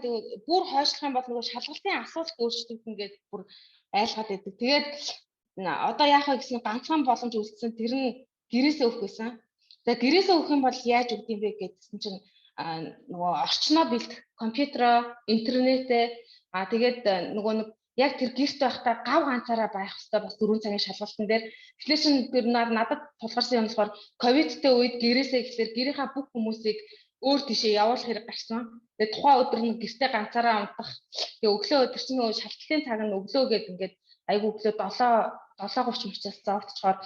[SPEAKER 8] бүр хойшлох юм бол нөгөө шалгалтын асуулт өөрчлөгдөн ингээд бүр айлгаад байдаг. Тэгээд одоо яах вэ гэсэн ганцхан боломж үлдсэн. Тэр нь гэрээсээ өгөх байсан. За гэрээсээ өгөх юм бол яаж өгд юм бэ гэдсэн чинь нөгөө орчноо бэлдэх компьютероо, интернетээ тэгээд нөгөө нэг яг тэр гэрт байхдаа гав ганцаараа байх хэрэгтэй бас 4 цагийн шалгалтын дээр. Тэгэхээр шин тэр надад тулгарсан юм болохоор ковидтэй үед гэрээсээ гэхэлэр гэрийнхаа бүх хүмүүсийг өөр тийшээ явуулах хэрэг гарсан. Тэгээ тухайн өдөр нь гэртээ ганцаараа унтах. Тэгээ өглөө өдөр чинь нөгөө шалгалтын цаг нь өглөө гээд ингээд айгу өглөө 7:30 мөчөөс зоогдчихоор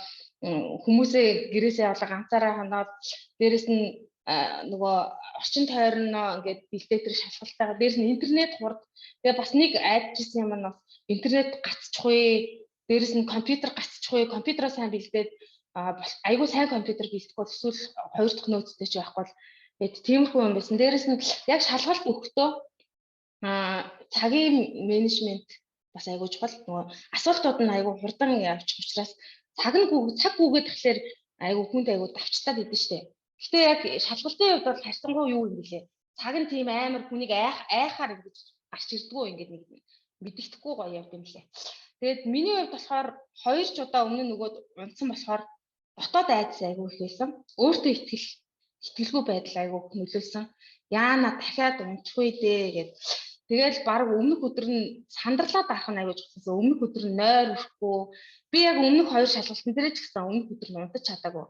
[SPEAKER 8] хүмүүсээ гэрээсээ явуулаа ганцаараа ханаад дээрэс нь нөгөө орчин тойрноо ингээд бэлдээ тэр шалгалтайгаа дээрс нь интернет хурд. Тэгээ бас нэг айдчихсан юм нь бас интернет гацчихгүй. Дээрс нь компьютер гацчихгүй. Компьютероо сайн бэлдээд айгу сайн компьютер бэлдэхгүй эсвэл 2 дахь нөөцтэй ч байхгүй бол тиймэрхүү юм байсан. Дээрс нь яг шалгалт өгөхдөө цагийн менежмент бас айгу чухал. Нөгөө асуултууд нь айгу хурдан явчих учраас цаг гүгээд тэгэхээр айгу хүнд айгу давчтаад идэв штэ. Гэтэ яг шалгалтын хувьд бол харьцангуй юу юм бэлээ. Цаг нь тийм амар хүнийг айхаар ингэж гарч ирдгүү ингээд нэг мэддэхгүй гоё явд юм лээ. Тэгээд миний хувьд болохоор 2 удаа өмнө нөгөө унтсан болохоор дотоод айдас айгу их байсан. Өөртөө итгэлгүй байдал айгу нөлөөлсөн. Яана дахиад унтчихгүй дээ гэд. Тэгэл баг өмнөх өдөр нь сандарлаад авах нь айгу жигсэн. Өмнөх өдөр нь нойр өрөхгүй. Би яг өмнөх 2 шалгалтын дээр ч гэсэн өмнөх өдөр нь унтаж чадаагүй.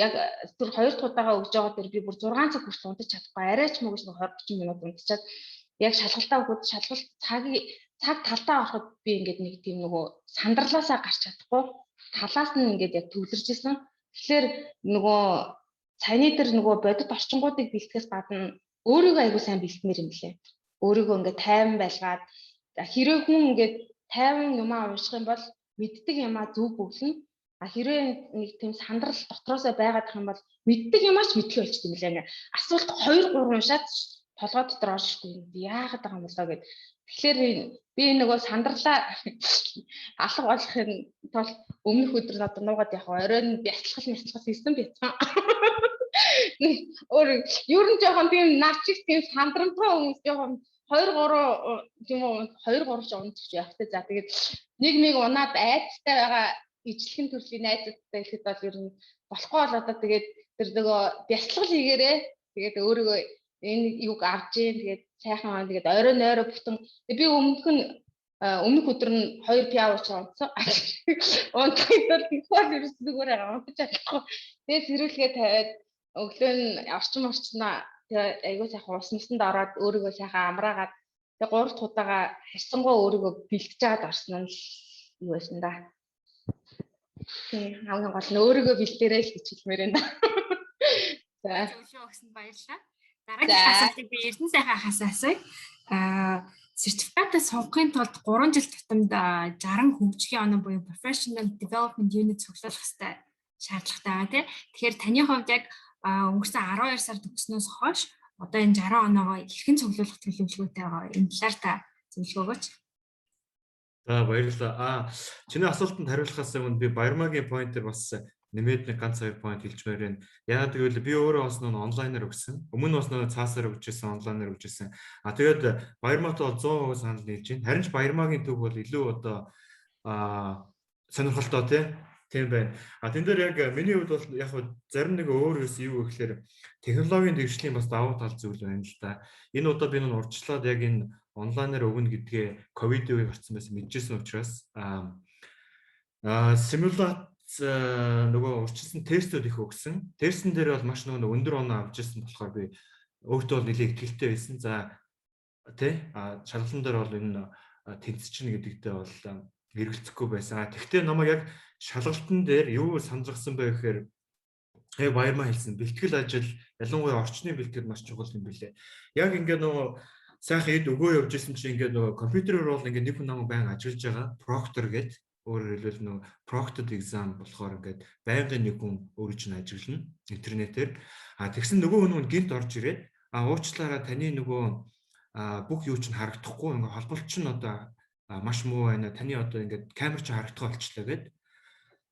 [SPEAKER 8] Яг тэр 2 дахь удаага өгж байгаа дээр би бүр 6 цаг хүртэл унтаж чадахгүй. Арайч мөгөж нэг 20-30 минут унтчихад яг шалгалтаа өгөхөд шалгалт цаг талтаа авахд би ингээд нэг тийм нөгөө сандарлаасаа гарч чадахгүй. Талаас нь ингээд яг төвлөрж исэн. Тэгэхээр нөгөө цайны дээр нөгөө бодит орчингуудыг бэлтгэхээс гадна өөрийгөө айгуу сайн бэлтмээр юм лээ. Өөрийгөө ингээд тайван байлгаад хэрэг хүн ингээд тайван юмаа унших юм бол мэддэг юмаа зөв бүглэн. Хэрэг нэг тийм сандрал дотроосоо байгаад их юм бол мэддэг юмаач мэдхий болчтой юм лээ. Асуулт 2 3 уншаад толгой дотор оршихгүй юм. Яагаад байгаа юм болоо гэд. Тэгэхээр би нөгөө сандарлаа алга болохын тулд өмнөх өдөр одоо нуугаад яг оройн бяцлал хийсэн бяцхан. Өөр ер нь жоохон тийм навчиг тийм сандрамтай хүмүүс жоохон 2 3 тийм үү 2 3 ч унтчих явахтай. За тэгээд нэг унаад айцтай байгаа ижлэхэн төрлийн найзуудтай ихэд бол ер нь болохгүй бол одоо тэгээд тэр нөгөө бяцлал хийгээрээ тэгээд өөрийгөө энэ юг авч ийн тэгээд сайхан тэгээд орой бүтэн би өмнөх өдөр нь 2 пиав ууч унтсан. Унтахад бол ерөөс зүгээр унтаж чадахгүй. Тэгээд зэрүүлгээ тавиад өглөө нь орчноо тэгээд айгуу сайхан уснасанд ороод өөрийгөө сайхан амраагаад тэгээд 3 дахь удаага харьцангуй өөрийгөө бэлтэж аваад орсон нь юу байсан да. Тийм хамгийн гол нь өөрийгөө бэлдээрэй л гэж хэлмээр байна. За
[SPEAKER 4] зөвлөгөө өгсөнд баярлалаа. Дараагийн асуултыг би Эрдэнэ сайхан хасаа асууя. Сертификатаа сонгохын тулд 3 жил тутамд 60 хөгжлийн оноо буюу Professional Development Unit цуглуулах хэрэгтэй шаардлагатай байгаа тийм. Тэгэхээр таны хувьд яг өнгөрсөн 12 сард төгснөөс хойш одоо энэ 60 оноогоо хэрхэн цуглуулах төлөвлөгөөтэй байгаа. Энэ талаар та зөвлөгөө өгөөч.
[SPEAKER 5] За баярлалаа. Чиний асуултанд хариулахаас өмнө би Баярмаагийн поинтер бас нэмээд нэг ганц 2 point хэлжмээр байна. Яагаад гэвэл би өөрөө бас нэг онлайнаар өгсөн. Өмнө бас нэг цаасаар өгчээсэн, онлайнаар өгчээсэн. Тэгээд Баярмаатай бол 100% санал нийлж байна. Харин ч Баярмаагийн төв бол илүү одоо сонирхолтой тийм байна. Тэн дээр яг миний хувьд бол яг зарим нэг өөр өс юу гэхээр технологийн дэвшлийн бас давуу тал зүйл байна л да. Энэ удаа би нэг урьдчилаад яг энэ онлайнаар өгнө гэдгээ ковид үеийг гарсан байсан мэдчихсэн учраас симулят нөгөө урьдчилсан тестүүд их өгсөн. Тестэн дээр бол маш нөгөө өндөр оноо авч ирсэн болохоор би өөртөө бол нэлээд итгэлтэй байсан. За тий шалгалан дээр бол энэ тэнцчин гэдэгтээ бол эргэлзэхгүй байсан. Тэгвэл намайг яг шалгалтын дээр юу санджигсан бэ гэхээр яг Баярмаа хэлсэн бэлтгэл ажил ялангуяа орчны бэлтгэл маш чухал юм билээ. Яг ингээд нөгөө сайхан эд өгөө явж исэн чинь ингээд нөгөө компьютероор бол ингээд нэг хүн намайг байнга ажиллаж байгаа proctor гэдэг өөрөөр хэлбэл нөгөө proctored exam болохоор ингээд байнгын нэг хүн өөрөө чинь ажиллана интернетээр. Тэгсэн нөгөө хүн гинт орж ирээд уучлаарай таны нөгөө бүх юу чинь харагдахгүй ингээд холболт чинь одоо маш муу байна. Таны одоо ингээд камер чинь харагдах болчихлоо гэд.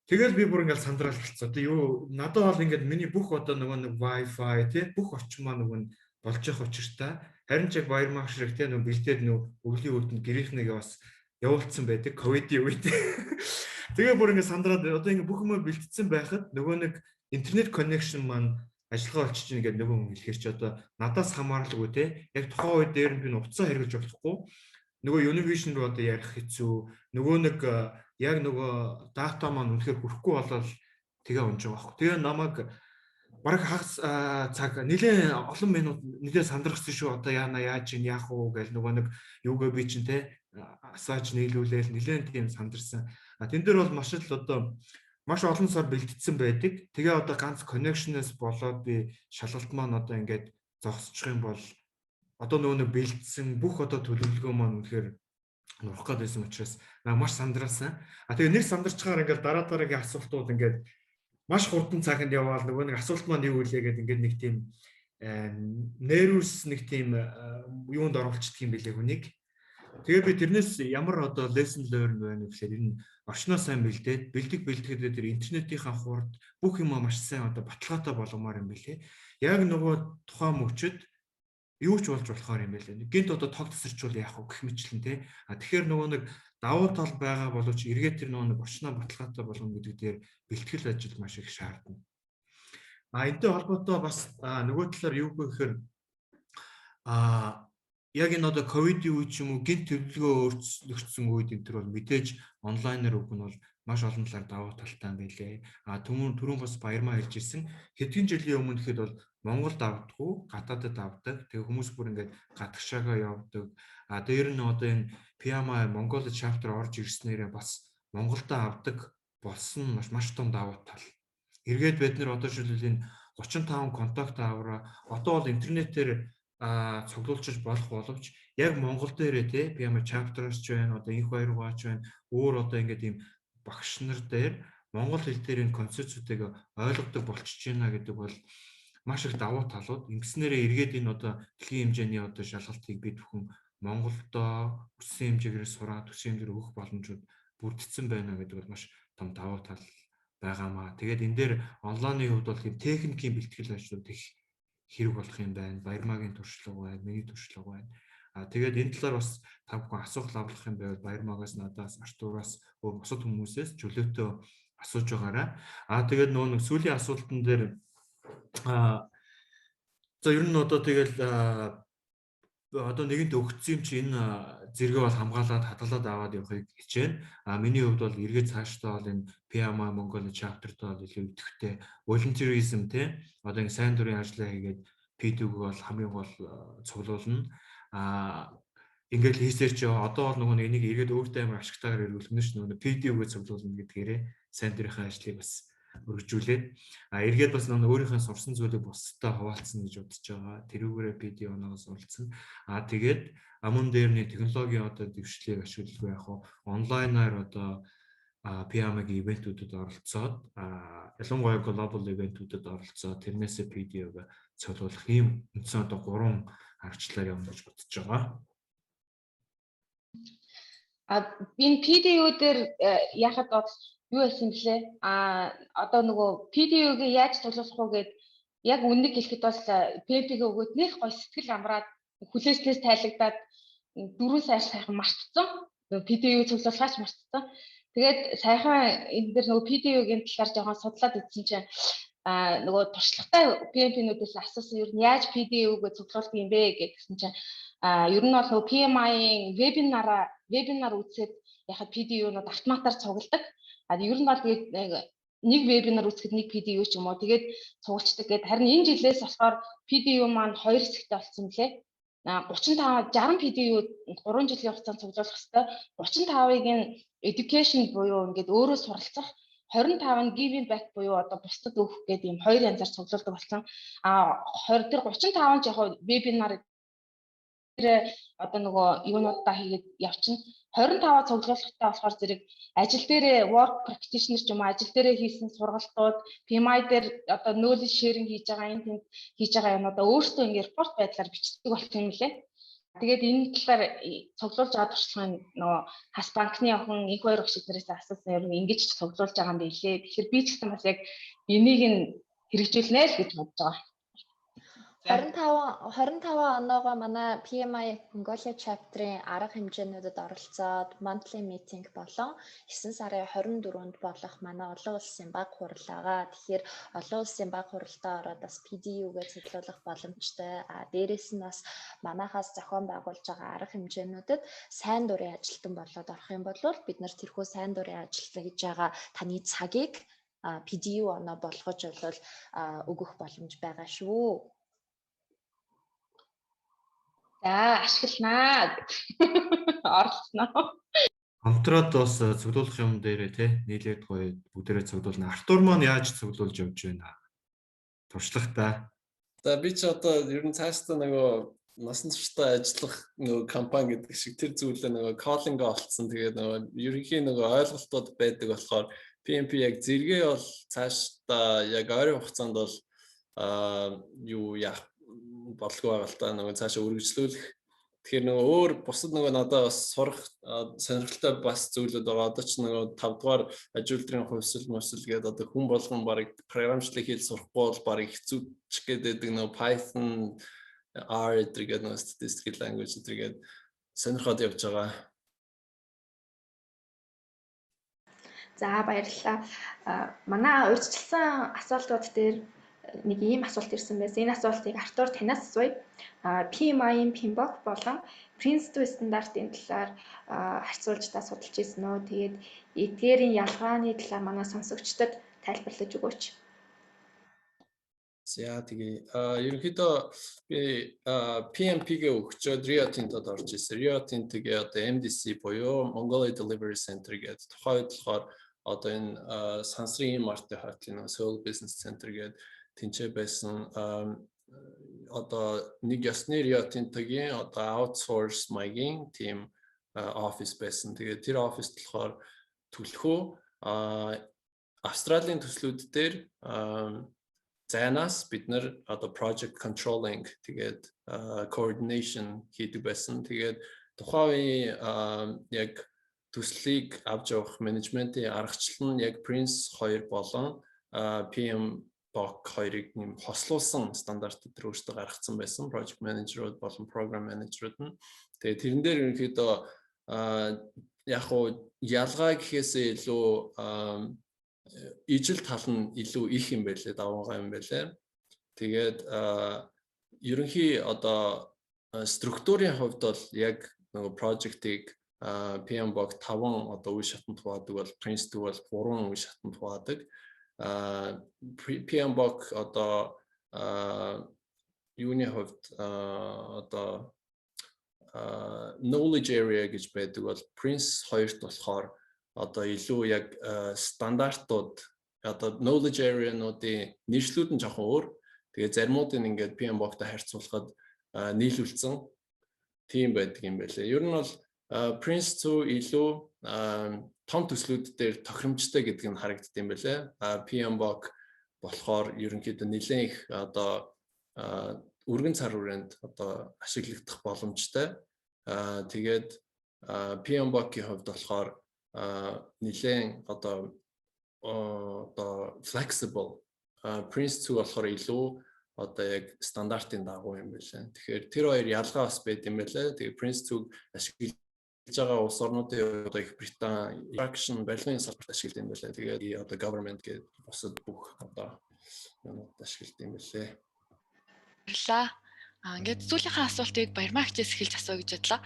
[SPEAKER 5] Тэгэл би бүр ингээд сандрал болцсон. Одоо юу надад бол ингээд миний бүх одоо нөгөө нэг Wi-Fi тий бүх орчин маа нөгөө болж явах учиртай. Харин ч яг Баярмаа шиг тий нөгөө бэлдээд нөгөө өвлийн үедэнд гэрийнхнийгээ бас явуулсан байдаг ковидын үед. Тэгээ бүр ингээд сандраад одоо ингээд бүх юм бэлтцсэн байхад нөгөө нэг интернет connection маань ажиллагаа болчих чинь ингээд нөгөө хүн хэлэхэр чи одоо надаас хамааралгүй тий яг тухайн үед дээр би утсаа хэрэглэж болохгүй. нөгөө Univision руу одоо ярих хэцүү. Нөгөө нэг яг нөгөө дата маань үнэхээр хүрэхгүй болол тэгээ унж байгаа байхгүй. Тэгээ намайг бараг хагас цаг нэлээд олон минут нэлээд сандрахсан шүү. Одоо яана яаж ин яах уу гэж нөгөө нэг юугаа би чинь те асааж нийлүүлээл нэлээд тийм сандарсан. Тэн дээр бол маш л одоо маш олон сар бэлтгэсэн байдаг. Тэгээ одоо ганц connection-ээс болоод би шалгалт маань одоо ингээд зогсчих юм бол одоо нөгөө бэлдсэн бүх одоо төлөвлөгөө маань үнэхээр нурах гэдсэн учраас маш сандралсан. Тэгээ нэг сандарчгаар ингээд дараагийн асуултууд ингээд маш хурдан цагт яваал нөгөө нэг асуулт маань юу вэ гэдэг ингээд нэг тийм нервс нэг тийм юунд оруулчихдаг юм бэлээ хүнийг. Тэгээ би тэрнээс ямар одоо lesson learn байна вэ гэхээр энэ орчноо сайн бэлтгэхэд тэр интернетийнхаа хурд бүх юм маш сайн одоо баталгаатай болгомоор юм бэлээ. Яг нөгөө тухайн мөчөд юу ч болж болохоор юм байлээ. Гинт одоо тог тасарчвал яах вэ гэх мэтлэн тий. Тэгэхээр нөгөө нэг давуу тал байгаа боловч эргээд тэр нөгөө нэг орчноо баталгаатай болгоно гэдэг дээр бэлтгэл ажил маш их шаардна. Энэтэй холбоотой бас нөгөө талаар юу гэхээр яг энэ одоо ковидын үед ч юм уу гинт төлөвлөгөө өөрчлөгдсөн үед энэ төр бол мэдээж онлайнаар өгөх нь бол маш олон талаар давуу талтай юм байлээ. Түрүүн бас баярмаа хэлж ирсэн. Хэдхэн жилийн өмнө гэхэд бол Монголд авдаггүй, гадаадд авдаг. Тэгээ хүмүүс бүр ингээд гадагшаагаа явдаг. Дээр нь одоо энэ PMI Монгол chapter орж ирснээрээ бас Монголдо авдаг болсон маш том давуу тал. Эргээд бид нэр одоо жишээлбэл энэ 35 контакт аваараа одоо бол интернетээр цуглуулж болох боловч яг Монгол дээрээ тий PMI chapter-аас ч байна, одоо инх баяргаач байна, өөр одоо ингээд ийм багш нар дээр монгол хэл дээр энэ концепцүүдийг ойлгодог болчихж байна гэдэг бол маш их давуу талууд. Ингэснээрээ эргээд энэ одоо дэлхийн хэмжээний одоо шалгалтыг бид бүхэн Монголдоо өссөн хэмжээгээр сураад төсөв хэмжээр өгөх боломжууд бүрдсэн байна гэдэг бол маш том давуу тал байгаамаа. Тэгээд энэ дээр онлайны хувьд бол тийм техникийн бэлтгэл ажлууд их хэрэг болох юм байна. Баярмаагийн туршлага байна, миний туршлага байна. Тэгээд энэ талаар бас та бүхэн асуулт авах юм байвал Баярмаагаас, надаас, Артураас, бусад хүмүүсээс чөлөөтөө асууж байгаарай. Тэгээд нөгөө сүүлийн асуултан дээр за ер нь одоо тэгэл одоо нэгэнт өгсөн юм чи энэ зэрэгээ бол хамгаалаад хадгалаад аваад явахыг хичээнэ. Миний хувьд бол эргээд цаашдаа бол энэ PMI Монгол chapter-тэй бол илүү идэвхтэй volunteerism тий одоо ингэ сайн дурын ажиллаа хийгээд PD-г бол хамгийн гол цуглуулна. Ингээд хийсээр чи одоо бол нөгөө энийг эргээд өөртөө амар ашигтайгаар эргүүлнэ ш нөгөө PD-г цуглуулна гэдгээрээ сайн дурынхаа ажлыг бас өргөжүүлээд эргээд бас өөрийнхөө сурсан зүйлийг бусдад хуваалцсан гэж бодож байгаа. Тэрүүгээрээ PD оноос уралцсан. Тэгээд мөн дээрний технологийн одоо дэвшлийг ашиглах яг онлайнаар одоо PMI-гийн ивентүүдэд оролцоод ялангуяа глобал ивентүүдэд оролцоод тэрнээсээ PD-г цуглуулах ийм үндсэн одоо 3 аргачлалаар явна гэж бодож байгаа.
[SPEAKER 8] Энэ PDU дээр яхад юу байсан блэ? Одоо нөгөө PDU-г яаж цуглуулах вэ гэд яг үннийг хэлэхэд бол PMP-г өгөөд нэг гой сэтгэл амраад хүлээснээс тайлагдаад 4 сар сайхан мартцсан. Нөгөө PDU цуглуулгаач мартцсан. Тэгээд сайхан энэ дээр нөгөө PDU-гийн талаар жоохон судлаад үзсэн чинь нөгөө туршлагатай PMP-нүүдээс асуусан ер нь яаж PDU-г цуглуулдаг юм бэ гэсэн чинь ер нь бол нөгөө PMI-ийн вебинар үзээд яхад PDU-нууд автоматар цугладаг. Ер нь бол нэг вебинар үзэхэд нэг PDU ч юм уу тэгээд цугулчдаг гэдэг. Харин энэ жилээс болохоор PDU маань 2 хэсэгтэй болсон мөлий. 60 PDU 3 жилийн хугацаанд цуглуулах хэвээр 35-ыг нь education буюу ингээд өөрөө суралцах 25 нь giving back буюу одоо бусдад өгөх гэдэг юм 2 янзаар цуглуулдаг болсон. 20 дээр 35 нь яг вебинар одоо нөгөө юунуудаа хийгээд явчихна. 25-аа цуглуулгатай болохоор зэрэг ажил дээрээ work practitioner ч юм уу ажил дээрээ хийсэн сургалтууд PMI дээр одоо knowledge sharing хийж байгаа энэ тэнд хийж байгаа юмудаа өөрсдөө ингэ репорт байдлаар бичдэг болох юм лээ. Тэгээд энэ талаар цуглуулж байгаа туршлагын нөгөө хас банкны охин инх баяр багш эднэрээс асуусан юм ингэж цуглуулж байгаа юм билээ. Тэгэхээр би ч гэсэн бас яг энийг нь хэрэгжүүлнэ л гэж бодож байгаа.
[SPEAKER 2] 25 оноогоо манай PMI Mongolia chapter-ийн арга хэмжээнүүдэд оролцоод monthly meeting болон 9 сарын 24-нд болох манай олон улсын баг хурал байгаа. Тэгэхээр олон улсын баг хуралдаа ороод бас PDU-гээ цуглуулах боломжтой. Дээрээс нь бас манайхаас зохион байгуулж байгаа арга хэмжээнүүдэд сайн дурын ажилтан болоод орох юм бол бид нар тэрхүү сайн дурын ажиллаж байгаа таны цагийг PDU оноо болгож болвол өгөх боломж байгаа шүү.
[SPEAKER 8] За ашигланаа оролцсноо.
[SPEAKER 5] Хамтраад бас цуглуулах юм дээрээ тий нийлээд гоё бүгдээрээ цуглуулна. Артур маань яаж цуглуулж явж байна? Туршлагатай.
[SPEAKER 7] За би ч одоо ер нь цаашдаа нөгөө насан туршдаа ажиллах нөгөө компани гэдэг шиг тэр зүйлээ нөгөө calling олцсон. Тэгээд нөгөө ерөнхийн нөгөө ойлголтууд байдаг болохоор PMP яг зэрэгээ бол цаашдаа яг ойрын хугацаанд бол юу яах бодлого байгаа л та нөгөө цаашаа үргэлжлүүлэх. Тэгэхээр нөгөө өөр бусад нөгөө надад бас сурах сонирхолтой бас зүйлүүд байгаа. Одоо ч нөгөө 5 дугаар аж үйлдвэрийн хувьсэл гэдэг одоо хүн болгон барыг програмчлалыг хэл сурахгүй бол барыг хэцүү ч гэдэг нөгөө Python, R гэдэг нөгөө statistical language гэдэг сонирхоод явж байгаа.
[SPEAKER 6] За баярлалаа. Манай урьдчилсан асуултууд дээр нэг ийм асуулт ирсэн байсан. Энэ асуултыг Артур танаас асууя. PMI-ийн PMBOK болон Prince2 стандартын талаар харьцуулж та судалж ирсэн үү? Тэгээд эдгээрийн ялгааны талаар манай сонсогчдод тайлбарлаж өгөөч.
[SPEAKER 7] За тэгээ ерөнхийдөө би PMP-гээ өгчөөд Rio Tinto-д орж ирсэн. Rio Tinto-гээ одоо MDC буюу Mongolia Delivery Center гэдэг тухайд болохоор одоо энэ сансрын маркет хаатлын Seoul Business Center гэдэг тэнцээ байсан одоо нэг ёсны Rio Tinto-гийн одоо outsource маягийн team office байсан. Тэгээд тэр office болохоор төлхөө Австралийн төслүүд дээр зайнаас бид нар одоо project controlling тэгээд coordination хийдэг байсан. Тэгээд тухайн яг төслийг авч явах менежментийн аргачлал нь яг Prince 2 болон PMBOK 2-ыг нэм хослуулсан стандартууд төр өөрсдөө гаргацсан байсан. Project manager-ууд болон program manager-ууд нь. Тэгээд тэрэн дээр ерөнхийдөө яг уу ялгаа гэхээсээ илүү ижил тал нь илүү их юм байлээ, давангаа юм байлээ. Тэгээд ерөнхий одоо структурын хувьд бол яг нөгөө project-ийг PMBOK 5 одоо үе шатанд хуваадаг бол Prince2 бол 3 үе шатанд хуваадаг. PMBOK одоо юуны хувьд одоо knowledge area гэж байдаг бол Prince 2-т болохоор одоо илүү яг стандартууд одоо knowledge area-нуудын нэршлүүд нь жоохон өөр. Тэгээ заримуудын ингээд PMBOK-тай харьцуулахад нийлүүлсэн тийм байдаг юм байлээ. Ер нь бол Prince2 илүү том төслүүд дээр тохиромжтой гэдэг нь харагддаг юм байлээ. PMBOK болохоор ерөнхийдөө нэлээд их одоо өргөн цар хүрээнд одоо ашиглагдах боломжтой. Тэгээд PMBOK-ийн хувьд болохоор нэлээд одоо flexible Prince2 болохоор илүү одоо яг стандартын дагуу юм байлаа. Тэгэхээр тэр хоёр ялгаа бас байд юм байлаа. Тэгээ Prince2 ашиглаж байгаа улс орнуудын одоо их Британи, Action, Берлин салбарт ашиглаж юм байлаа. Тэгээд одоо government гэдэг бусад бүх одоо юмуд ашиглаж юм байлаа.
[SPEAKER 3] Баярлалаа. Ингээд сүүлийнхээ асуултыг Баярмаа хичээс эхэлж асуу гэж бодлоо.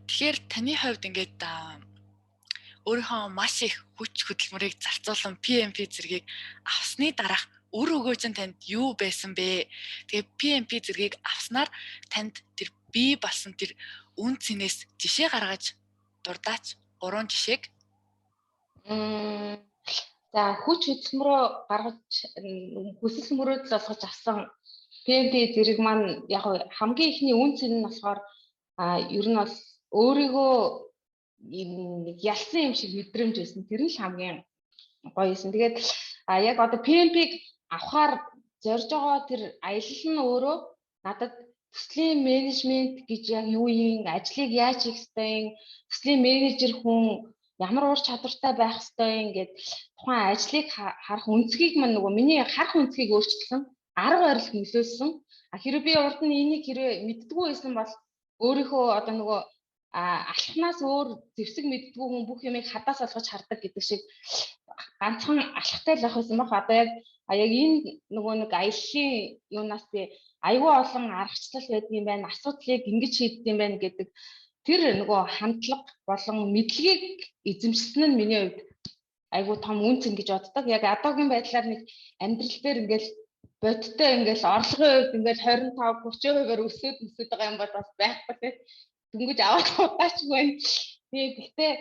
[SPEAKER 3] Тэгэхээр таны хувьд ингээд өөрийнхөө маш их хүч хөдөлмөрийг зарцуулан PMP зэргийг авсны дараах өр өгөөж нь танд юу байсан бэ? Тэгээ PMP зэргийг авснаар танд тэр бий болсон тэр үн цэнээс жишээ гаргаж дурдаач 3 жишээг.
[SPEAKER 8] За хүч хөдөлмөрөө гаргаж хүсэл мөрөөдөл болгож авсан PMP зэрэг маань яг хамгийн ихний үн цэн нь болохоор ер нь бол өөрийгөө нэг ялсан юм шиг мэдрэмж байсан. Тэр нь л хамгийн гоё юм. Тэгээд яг одоо PMP-г авахаар зорж байгаа тэр аялал нь өөрөө надад төслийн менежмент гэж яг юу юм, ажлыг яаж хийх ёстой, төслийн менежер хүн ямар ур чадвартай байх ёстой ингээд тухайн ажлыг харах үнцгийг маань нөгөө миний харах үнцгийг өөрчилсөн, арга барил нөлөөлсөн. Хэрэв би урд нь энийг хэрэг мэддэггүй байсан бол өөрийнхөө одоо нөгөө алхнаас өөр зэвсэг мэддэггүй хүн бүх юмыг хадаас олгож хардаг гэдэг шиг ганцхан алхахтай л байх байсан баг. Одоо яг энэ нөгөө нэг аяллаа юунаас би аюул олон аргачлал байдаг юм байна. Асуудлыг ингэж шийддэг юм байна гэдэг тэр нөгөө хандлага болон мэдлэгийг эзэмшсэн нь миний хувьд айгуу том үнц ингэж боддог. Яг одоогийн байдлаар нэг амьдрал дээр ингээл бодтой ингээл орлогын хувьд ингээл 25-30%-аар өсөд байгаа юм бол бас байхгүй тийм. Дүнгэж аваад удаач байна. Гэхдээ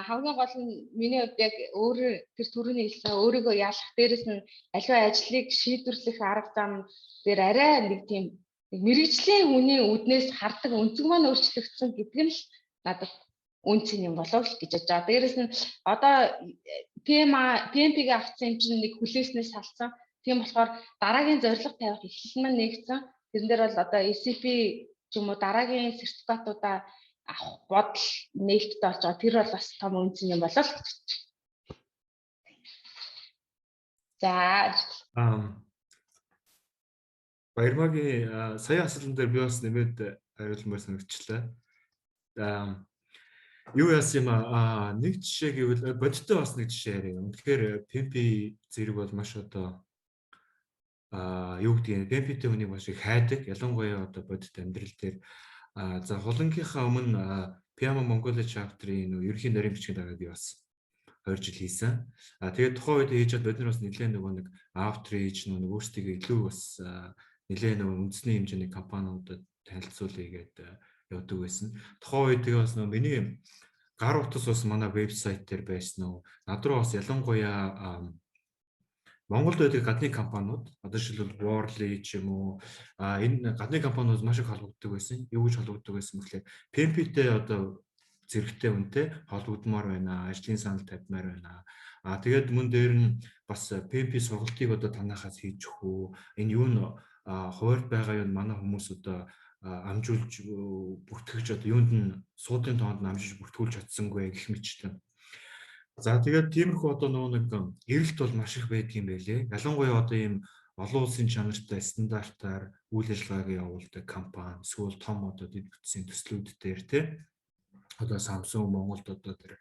[SPEAKER 8] хамгийн гол нь миний хувьд яг өөрөө тэр түрүүний хэлсэн өөрийгөө яалах дээрээс нь аливаа ажлыг шийдвэрлэх арга зам дээр арай нэг тийм мэрэгжлийн хүний үднээс хардаг өнцөг маань өөрчлөгдсөн гэдэг нь л надад үнц юм болов л гэж бодож байгаа. Дээрээс нь одоо PMP-г авсан юм чинь нэг хүлээснээс салсан. Тийм болохоор дараагийн зорилго тавих эхлэл маань нэгдсэн. Тэрэн дээр бол одоо SCP ч юм уу дараагийн сертификатуудаа авах бодол нээлттэй болж байгаа. Тэр бол бас том үнц юм болов л гэж бодож байна. За
[SPEAKER 5] Баярмагийн сая асуултан дээр би бас нэмээд хариулмаар санагчлаа. Юу яасан юм нэг жишээ гэвэл бодиттой бас нэг жишээ яриа. Үнэхээр PMP зэрэг бол маш одоо юу гэдгийг PMP-тэй хүнийг маш их хайдаг. Ялангуяа одоо бодит амьдрал дээр за хулангийнхаа өмнө PMA Mongolia chapter-ийн ерөнхий нарийн бичгийн дараад би бас 2 жил хийсэн. Тэгээд тухайн үед хийж чад бид нар бас нэлээд нөгөө нэг outreach нөгөө өөрсдөө илүү бас нэлээд нөгөө үндэсний хэмжээний компаниудад танилцуулъя гэдэг явдаг байсан. Тухайн үед тэгээ бас нөгөө миний гар утас бас манай вебсайт дээр байсан уу. Над руу бас ялангуяа Монголд байдаг гадны компаниуд одоо жишээлбэл Worley ч юм уу энэ гадны компаниуд маш их холбогддог байсан. Юу гэж холбогддог байсан гэхлээр PMP-тэй одоо зэрэгтэй үнэтэй холбогдмоор байна. Ажлын санал тавьмаар байна. Тэгээд мөн дээр нь бас PMP сургалтыг одоо танахаас хийж өгөө. Энэ юу н хуваард байгаа юм манай хүмүүс одоо амжуулж бүртгэж одоо юунд нь суудын тоонд амжиж бүртгүүлж чадсангүй гэх мэтчлэн. За тэгээд тиймэрхүү одоо нөгөө нэг эрэлт бол маш их байдаг юм байлээ. Ялангуяа одоо ийм олон улсын чанартай стандартаар үйл ажиллагааг явуулдаг компани, эсвэл том одоо дэд бүтцийн төслүүд дээр тий одоо Samsung Монголд одоо тэр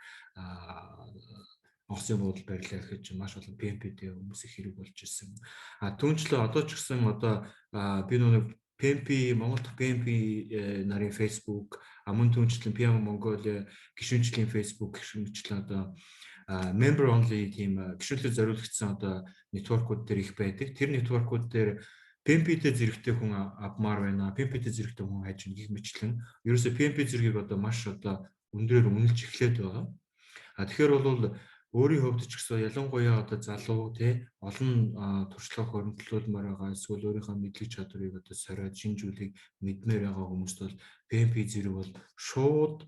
[SPEAKER 5] осын буудал барилаа гэж маш олон PMP-тэй хүмүүс их хэрэг болж ирсэн. Түүнчлээ одоо ч гэсэн одоо би нөгөө PMP Монгол PMP нарын Facebook, мөн түүнчлэн PMA Mongolia гишүүнчлийн Facebook гишүүнчлэн одоо member only тийм гишүүнлэг зориулагдсан одоо network-ууд дээр их байдаг. Тэр network-ууд дээр PMP-тэй зэрэгтэй хүн авмаар байна. PMP-тэй зэрэгтэй хүн хайж гэх мэтлэн ерөөсөө PMP зэргийг одоо маш одоо өндрөөр үнэлж эхлээд байгаа. Тэгэхээр бол өөрийн хувьд ч гэсэн ялангуяа одоо залуу тий олон туршлага хөрөнгөлүүлмээр байгаа эсвэл өөрийнхөө мэдлэг чадварыг одоо сориод шинжүүлэх мэдмээр байгаа хүмүүст бол PMP зэрэг бол шууд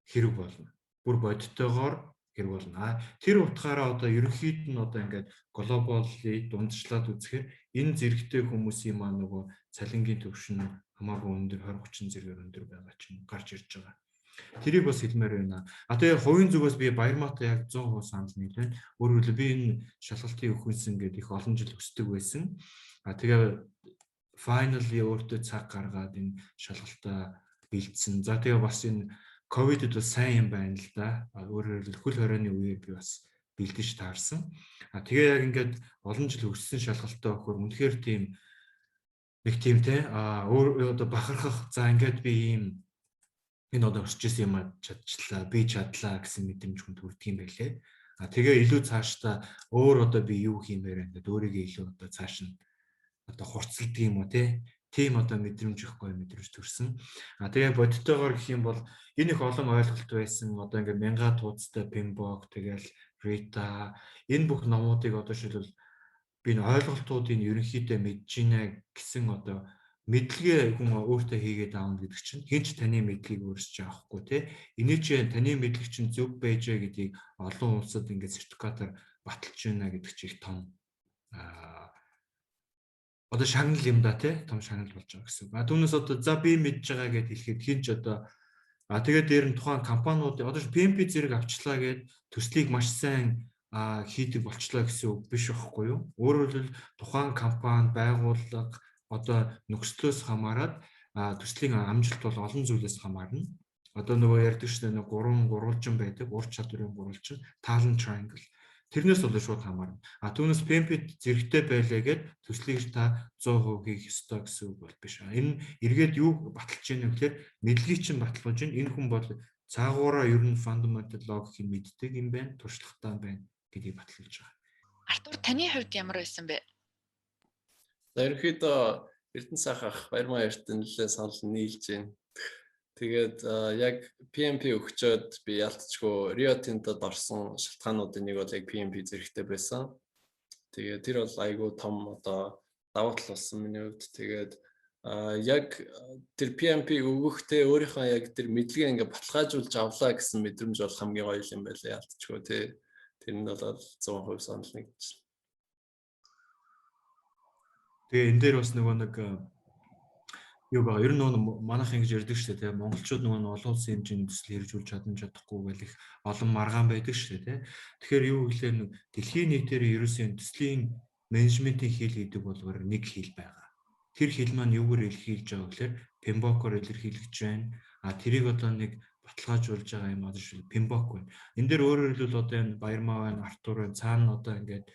[SPEAKER 5] хэрэг болно. Бүр бодиттойгоор хэрэг болно. Тэр утгаараа одоо ерөнхийд нь одоо ингээд глобалли дундчлаад үзэхээр энэ зэрэгтэй хүмүүсийн маань нөгөө цалингийн түвшин хамаагүй өндөр 20-30 зэрэгээр өндөр байгаа чинь гарч ирж байгаа. Тэрийг бас хэлмээр байна. Тэгээ хувийн зүгээс би Баярмаатай яг 100% санал нийлэн. Өөрөөр хэлбэл би энэ шалгалтыг өгөхүйсэн гэдэг их олон жил хүсдэг байсан. Тэгээ finally өөртөө цаг гаргаад энэ шалгалтаа бэлдсэн. За тэгээ бас энэ ковидд бас сайн юм байна л да. Өөрөөр хэлбэл хөл хорионы үеэр би бас бэлдэж таарсан. Тэгээ яг ингээд олон жил өссөн шалгалтаа өгөхөр үнэхээр тийм нэг тийм те өөр одоо бахархах за ингээд би ийм энэ одоо өсч ирсэн юм чадчихлаа, би чадлаа гэсэн мэдрэмж хүнд хүрдэг юм байлээ. Тэгээ илүү цаашдаа өөр одоо би юу хиймээр байна гэдэг өөрийгөө илүү одоо цааш нь одоо хурцлдаг юм уу тийм одоо мэдрэмж ихгүй мэдрэмж төрсөн. Тэгээ бодиттойгоор гэх юм бол энэ их олон ойлголт байсан. Одоо ингээд мянга тууцтай Pembok тэгэл Rita энэ бүх номуудыг одоо шилбэл би энэ ойлголтуудыг ерөнхийдөө мэдж гинэ гэсэн одоо мэдлэгээ хүн өөртөө хийгээд аавна гэдэг чинь хинч таны мэдлэгийг өөрсөж авахгүй тий. Эний чинь таны мэдлэг чинь зөв байж гэдгийг олон улсад ингээд сертификатаар баталж байна гэдэг чинь их том одоо шагнал юм да тий. Том шагнал болж байгаа гэсэн. Түүнээс одоо за би мэдж байгаа гэдээ хэлэхэд хинч одоо тэгээд дээр нь тухайн компаниуд одоо PMP зэрэг авчлаа гэд төслийг маш сайн хийдэг болчлоо гэсэн үг биш байхгүй юу? Өөрөөр хэлбэл тухайн компани, байгууллага одоо нөхцлөөс хамаарат төслийн амжилт бол олон зүйлээс хамаарна. Одоо нөгөө ярьдаг шүү дээ, нэг гурвалжин байдаг, ур чадварын гурвалжин, talent triangle. Тэрнээс бол шууд хамаарна. Түүнээс PMP зэрэгтэй байлаа гэд төслийг та 100% хийх ёстой гэсэн үг бол биш. Энэ эргээд юу баталж ийнэ гэхээр мэдлэгийг чинь баталгаж ийн. Энэ хүн бол цаагаараа ер нь fundamental logik-ийг мэддэг юм байна, туршлагатай байна гэдгийг баталж байгаа.
[SPEAKER 3] Артур, таны хувьд ямар байсан бэ?
[SPEAKER 7] Ерөнхийдөө Эрдэнэ сайхах баярмаа эрдэнэлээ санал нийлж байна. Тэгээд яг PMP өгчөөд би ялцчгүй Rio Tinto-д орсон шалтгаануудын нэг бол яг PMP зэрэгтэй байсан. Тэгээд тэр бол айгүй том одоо давуу тал болсон миний хувьд. Тэгээд яг тэр PMP өгөхдөө өөрийнхөө яг тэр мэдлэгээ ингээ баталгаажуулж авлаа гэсэн мэдрэмж бол хамгийн гоё юм байлаа ялцчгүй тий. Тэр нь бол 100% санал нэгдсэн.
[SPEAKER 5] Тэгээ энэ дээр бас нэг юу байгаа. Ер нь манайх ингэж ярьдаг шүү дээ, монголчууд нөгөө олон улсын хэмжээний төсөл хэрэгжүүлж чадахгүй гэл их олон маргаан байдаг шүү дээ. Тэгэхээр юу гэхээр дэлхийн нийтээр ерөөсөө төслийн менежментийн хил гэдэг болвол нэг хил байгаа. Тэр хил маань юугаар илэрхийлж байгаа гэхээр PMBOK-оор илэрхийлж байна. Тэрийг одоо нэг баталгаажуулж байгаа юм одоо шүү PMBOK байна. Энэ дээр өөрөөр хэлбэл одоо энэ Баярмаа байна, Артур байна, цаана одоо ингээд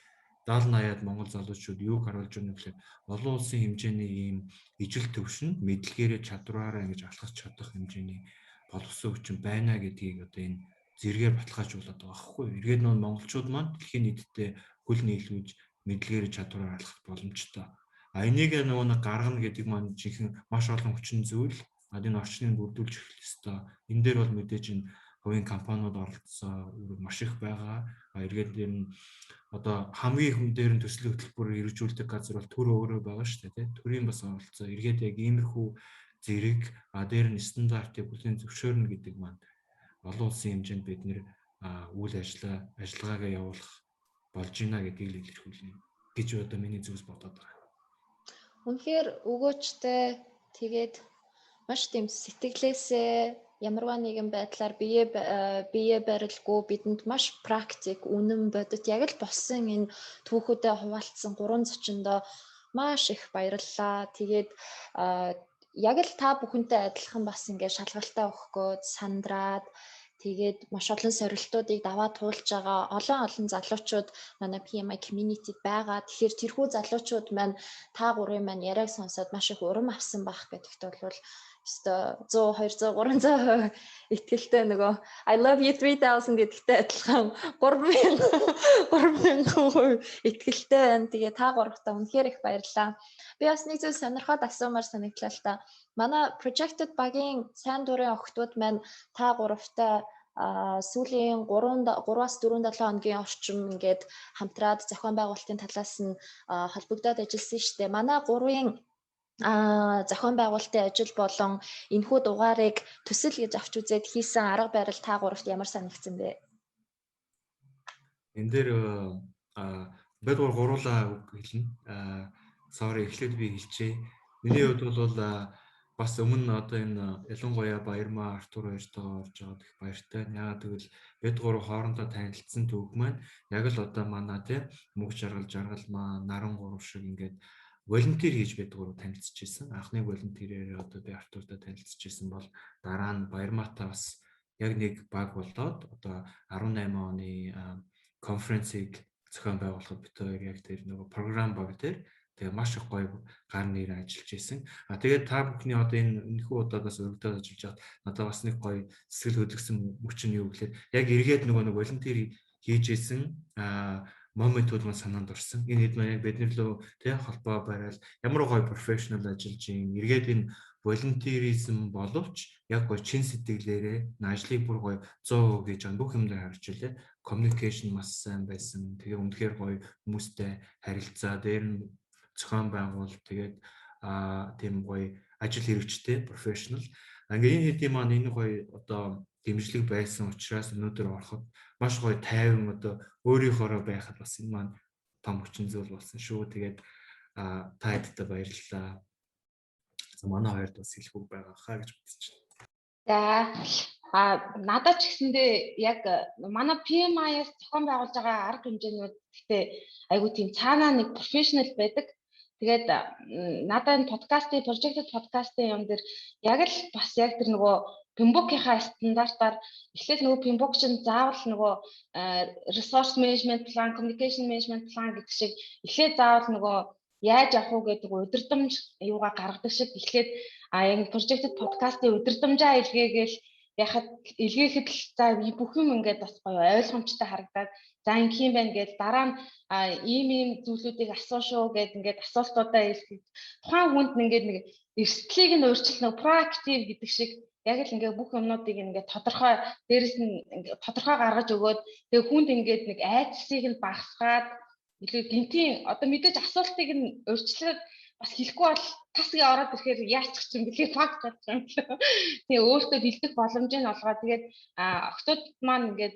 [SPEAKER 5] 70-80-аад монгол залуучууд юуг харуулж байна гэхээр олон улсын хэмжээний ийм ижил төвшин мэдлэгээрээ чадвараараа ингэж алхаж чадах хэмжээний боловсон хүчин байна гэдгийг одоо энэ зэргээр баталгаажуулаад байгаа байхгүй. Эргээд нөө монголчууд маань дэлхийн нийтэд хөл нийлүүлж мэдлэгээрээ чадвараар алхах боломжтой. Энийг нөгөө нэг гаргана гэдэг маань жинхэнэ маш олон хүчин зүйл. Энэ орчныг бүрдүүлж эхлэх ёстой. Энэ дээр бол мэдээж энэ хувийн компаниуд оролцсон маш их байгаа. Эргээд дээр нь одоо хамгийн хүн дээр нь төслийн хөтөлбөр хэрэгжүүлдэг газар бол төр өөрөө байгаа шүү дээ, тийм. Төрийн бас оролцоо. Эргээд яг иймэрхүү зэрэг дээр нь стандартыг бүлээн зөвшөөрнө гэдэг маань олон улсын хэмжээнд бид нэр үйл ажиллагаагаа явуулах болж байна гэдгийг л илэрхийлнэ гэж одоо миний зүйлс бодоод байгаа.
[SPEAKER 2] Үнэхээр өгөөчтэй тэгээд маш тийм сэтгэлээсээ ямарваа нэгэн байдлаар бие барилгүй бидэнд маш практик, үнэн бодит яг л болсон энэ түүхүүдэд хуваалцсан 3 зочиндоо маш их баярлалаа. Тэгээд яг л та бүхэнтэй адилхан бас ингээд шалгалтаа өгөхгөө сандраад тэгээд маш олон сорилтуудыг даваа туулж байгаа олон залуучууд манай PMI community-д байгаа. Тэгэхээр тэрхүү залуучууд маань та гурвын маань яриаг сонсоод маш их урам авсан байх гэдэгт бол 100, 200, 300% итгэлтэй нөгөө I love you 3000 гэдэгтэй адилхан 3000% итгэлтэй байна. Тэгээ та гуравтаа үнэхээр их баярлалаа. Би бас нэг зүйл сонирхоод асуумаар санагдлаа л та. Манай projected багийн сайн дурын охтууд маань та гуравтаа сүүлийн 3-4 хоногийн орчим ингээд хамтраад зохион байгуулалтын талаас нь холбогдоод ажилласан шүү дээ. Манай гурвын зохион байгуулалтын ажил болон энэхүү дугаарыг төсөл гэж авч үзээд хийсэн арга барил та гуравт ямар санагдсан бэ?
[SPEAKER 5] Энэ дээр бид гуруулаа үг хэлнэ. Sorry, эхлээд би хэлчихье. Миний хувьд бол бас өмнө одоо энэ ялангуяа Баярмаа, Артур хоёртойгоо орж байгаад их баяртай. Яагаад гэвэл бид гурав хоорондоо танилцсан түүх маань яг л одоо манай тийм мөг жаргал маань наран гурав шиг ингээд волонтер хийж бид гурав танилцж ирсэн. Анхны волонтерээр одоо би Артуртай танилцж ирсэн бол дараа нь Баярмаатай бас яг нэг баг болдоод одоо 18 оны конференцийг зохион байгуулахад бид хоёр яг тэр нөгөө програм баг дээр тэгээ маш их гоё гар нэр ажиллаж ирсэн. Тэгээд та бүхний одоо энэхүү удаагаас өргөдөд ажиллаж байгаад надад бас нэг гоё сэтгэл хөдлөсөн мөч нь юу гэхээр яг эргээд нөгөө нэг волонтер хийж ирсэн моментууд маань санаанд орсон. Энэ хэд маань яг бидний лөө тэг холбоо барайл ямар гоё профешнл ажиллаж юм. Эргээд энэ волонтеризм боловч яг гоё чин сэтгэлээрээ ажлыг бүр гоё 100% гэж бүх юм дээр харж илээ. Communication маш сайн байсан. Тэгээ үнэхээр гоё хүмүүстэй харилцаа дээр нь зохион байгуул тэгээд тийм гоё ажил хэрэгжтэй профешнл. Ингээ энэ хэдийн маань энэ гоё одоо дэмжлэг байсан учраас өнөөдөр ороход маш гоё тайван одоо өөрийнхоороо байхад бас энэ маань том хүчин зүйл болсон шүү. Тэгээд та хэдтэй баярлалаа. Манай хоёрд бас хэлэх үг байгаа хаа гэж бодож
[SPEAKER 8] За
[SPEAKER 5] байна.
[SPEAKER 8] надад ч гэсэндээ яг манай PMI-аас зохион байгуулж байгаа арга хэмжээнүүд гэхдээ айгуу тийм цаанаа нэг профешнл байдаг. Тэгээд надад подкастын projected подкастын юм дээр яг л бас яг тэр нөгөө Pimbock-ийнхаа стандартаар эхлээд нөгөө Pimbock чинь заавал нөгөө resource management plan, communication management plan гэдэг шиг эхлээд заавал нөгөө яаж авах уу гэдэг удирдамж юугаа гаргадаг шиг эхлээд яг projected подкастын удирдамжаа илгээгээл яхад илгээхэд л за бүх юм ингээд бас гоё ойлгомжтой харагдаад за ингэх юм байна гэж дараа нь ийм зүйлүүдийг асуу шүү гэд ингээд асуултуудаа илгэхэд тухайн хүнд ингээд нэг эрсдлийг нь өөрчилнө нэг proactive гэдэг шиг яг л ингээд бүх юмнуудыг ингээд тодорхой дээрэс нь тодорхой гаргаж өгөөд тэгээ хүнд ингээд нэг айцсыг нь багасгаад илүү гинтийн одоо мэдээж асуултыг нь өөрчлөөд бас хэлэхгүй бол тасгийн ороод ирэхээр яачих юм бэлээ факт болж юм. Тэгээ өөртөө бэлдэх боломжийг олгоо. Тэгээд октод маань ингээд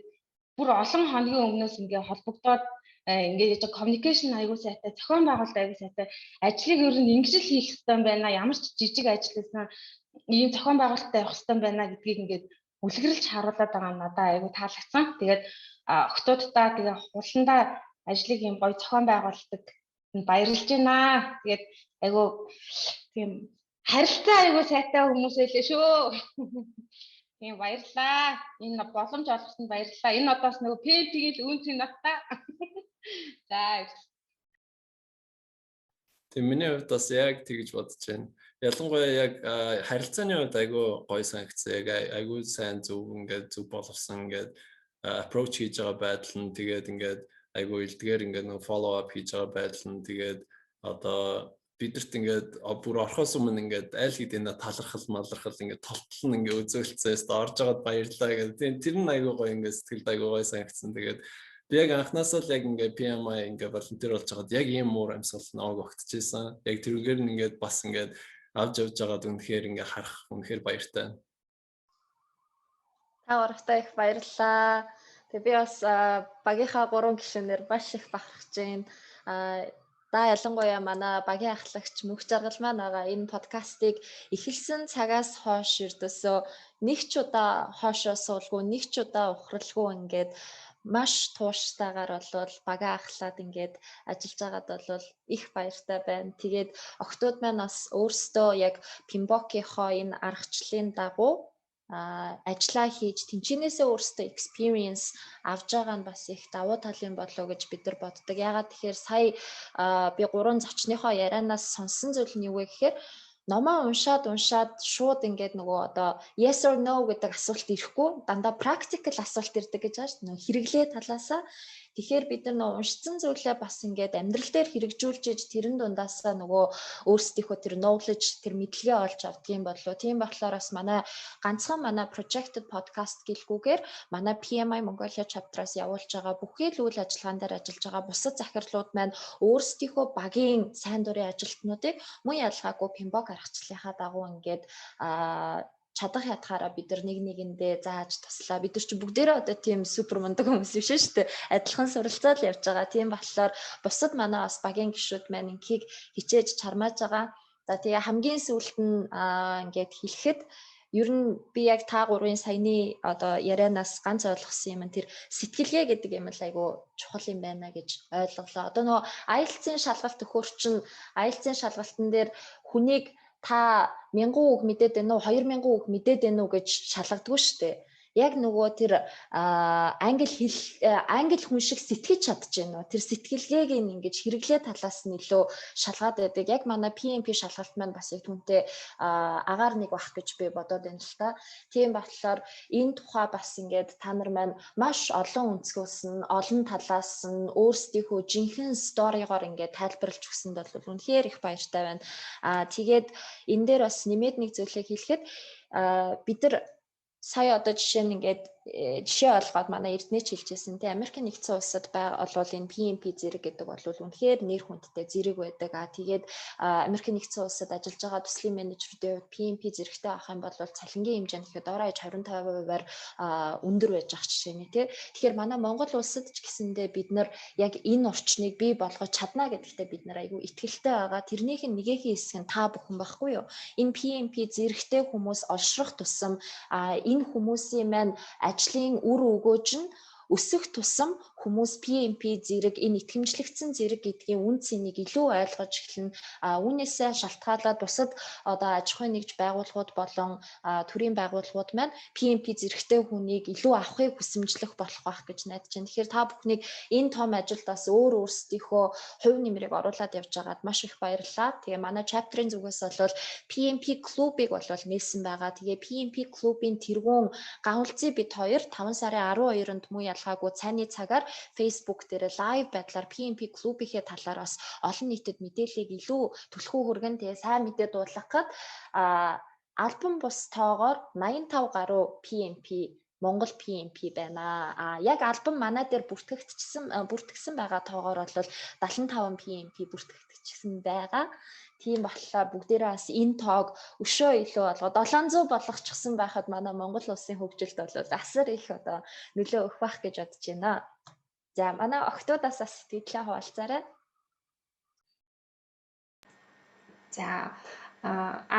[SPEAKER 8] бүр олон хоногийн өмнөөс ингээд холбогдоод ингээд communication аягүй сайтай, зохион байгуулалт аягүй сайтай, ажлыг ер нь ингэж л хийх хэрэгтэй байна. Ямар ч жижиг ажил байсан ийм зохион байгуулалттай явах хэрэгтэй байна гэдгийг ингээд үлгэрлж харуулад байгаа нь надад аягүй таалагдсан. Тэгээд октоддаа тэгээ хуландаа ажлыг юм гоё зохион байгуулдаг баярлж байна. Тэгээд айгу тийм харилцаа айгу сайтай хүмүүс байлээ шүү. Тийм баярлаа. Энэ боломж олгосонд баярлалаа. Энэ одоос нөгөө PMP-ийн л үнцгийн натаа. За.
[SPEAKER 7] Тийм миний хувьд бас яг тэгж бодож байна. Ялангуяа яг харилцааны хувьд айгу гоё санагдсан. Яг айгу сайн зөв ингээд зөв боловсон ингээд approach хийж байгаа байдал нь тэгээд ингээд айгу илдгээр ингээд нэг follow up хийж байгаа байдал нь тэгээд одоо бидэрт ингээд бүр орхоос өмнө ингээд аль хэдийн талархал ингээд толтол нь ингээд үзүүлэлцээс орж байгаад баярлаа гэдэг. Тэр нь айгу гоё ингээд сэтгэлд айгу гоё санагдсан. Тэгээд би яг анхнаасаа л яг ингээд PMI ингээд волонтер болж байгаад яг ийм муур амьсгал намайг огтчихсан. Яг тэрүүгээр нь ингээд бас ингээд авч явж байгаад үнэхээр ингээд харах үнэхээр баяртай.
[SPEAKER 2] Та урагтаа их баярлалаа. Тэгээ би бас багийнхаа 3 гишүүнээр маш их бахархаж байна. Да ялангуяа манай багийн ахлагч Мөнх Жаргал маань байгаа энэ подкастыг эхэлсэн цагаас хойш ердөөсөө нэг ч удаа хоошоо суулгүй, нэг ч удаа ухралгүй ингээд маш тууштайгаар болвол багаа ахлаад ингээд ажиллаж байгаад бол их баяртай байна. Тэгээд октод маань бас өөрсдөө яг Pimbock-ийнхоо энэ аргачлалын дагуу ажиллаа хийж тэнцэнээсээ өөрсдөө experience авж байгаа нь бас их давуу талын болов гэж бид нар боддог. Ягаад тэгэхээр сая би 3 зочныхоо ярианаас сонсон зүйл нь юу вэ гэхээр номоо уншаад шууд ингээд нөгөө одоо yes or no гэдэг асуулт ирэхгүй дандаа practical асуулт ирдэг гэж байна шүү дээ. Нөгөө хэрэглээ талаасаа. Тэгэхээр бид нар нөгөө уншсан зүйлээ бас ингээд амьдрал дээр хэрэгжүүлж иж тэрэн дундаасаа нөгөө өөрсдийнхөө тэр knowledge тэр мэдлэгээ олж авдаг юм болов. Тийм болохоор бас ганцхан манай projected podcast гэлгүүгээр манай PMI Mongolia chapter-аас явуулж байгаа бүхий л үйл ажиллагаан дээр ажиллаж байгаа бусад захирлууд маань өөрсдийнхөө багийн сайн дурын ажилтнуудыг мөн ялгаагүй Pimbock аргачлалынхаа дагуу ингээд чадах ятгаараа бид нар нэг нэгэндээ зааж туслаа. Бид нар чи бүгдээрээ одоо тийм супер мундаг хүмүүс биш шүү дээ. Адилхан суралцаад л явж байгаа. Тийм болохоор бусад манай бас багийн гишүүд маань ингийг хичээж чармааж байгаа. За тэгээ хамгийн сүүлд нь ингээд хэлэхэд ер нь би яг та гурвын саяны одоо ярианаас ганц ойлгосон юм нь тэр сэтгэлгээ гэдэг юм л айгу чухал юм байна гэж ойлголоо. Одоо нөгөө IELTS-ийн шалгалт төхөөрчин IELTS-ийн шалгалтын дээр хүнийг та 1000 үг мэдээд байна уу 2000 үг мэдээд байна уу гэж шалгадаггүй шүү дээ. Яг нөгөө тэр англи хүн шиг сэтгэж чадчихэв нөө. Тэр сэтгэлгээг ингэж хэрэглээ талаас нь илүү шалгаад байдаг. Яг манай PMP шалгалт маань бас яг түнтэй агаар нэг бах гэж би бодоод байна л та. Тийм болохоор энэ тухай бас ингээд та нар маань маш олон өнцгөөс нь олон талаас нь өөрсдийнхөө жинхэнэ сторигоор ингээд тайлбарлаж өгсөнд бол үнэхээр их баяртай байна. Тэгээд энэ дээр бас нэмээд нэг зүйлийг хэлэхэд бид нар сая одоо жишээ нь ингээд жишээ олгоод манай Эрдэнэч хэлжсэн тийм Америкийн нэгдсэн улсад болвол энэ PMP зэрэг гэдэг бол үнэхээр нэр хүндтэй зэрэг байдаг. Тэгээд Америкийн нэгдсэн улсад ажиллаж байгаа төслийн менежерүүдийн хувьд PMP зэрэгтэй авах юм бол цалингийн хэмжээ нь доороо 25%-аар өндөр байж ах жишээ нь тийм. Тэгэхээр манай Монгол улсад ч гэсэндээ бид нар яг энэ орчныг бий болгож чадна гэдэгтээ бид нар айгүй итгэлтэй байгаа. Тэрнийх нь нэгэхийн хэсэг нь та бүхэн байхгүй юу? Энэ PMP зэрэгтэй хүмүүс олшрох тусам энэ хүмүүсийн маань ажлын үр өгөөж нь өсөх тусам хүмүүс PMP зэрэг энэ итгэмжлэгдсэн зэрэг гэдгийн үн цэнийг илүү ойлгож эхэлнэ. Үүнээсээ шалтгаалаад бусад одоо аж ахуйн нэгж байгууллагууд болон төрийн байгууллагууд маань PMP зэрэгтэй хүнийг илүү авахыг хүсэмжлэх болох байх гэж найдаж байна. Тэгэхээр та бүхнийг энэ том ажилд бас өөрсдийнхөө хувь нэмрийг оруулаад явж байгаад маш их баярлалаа. Тэгээ манай chapter-ын зүгээс бол PMP клубыг бол нээсэн байгаа. Тэгээ PMP клубын тэргуун гаулзыг бид хоёр 5 сарын 12-нд муу ялгаагүй цайны цагаар Facebook дээр лайв байдлаар PMP клубийнхээ талаар бас олон нийтэд мэдээллийг илүү түлхүү хүргэн тэгээ сайн мэдээ дуулгахад альбом бус тоогоор 85 гаруй PMP Монгол PMP байна. Яг альбом манай дээр бүртгэгдсэн байгаа тоогоор бол 75 PMP бүртгэгдсэн байгаа. Тийм болохоор бүгдээрээ бас энэ тоог өшөө илүү болгоо 700 болгочихсон байхад манай Монгол улсын хөгжилд бол асар их одоо нөлөө өгөх байх гэж бодож байна. За манай охтуудаас бас сэтгэлээ хуваалцаарай.
[SPEAKER 6] За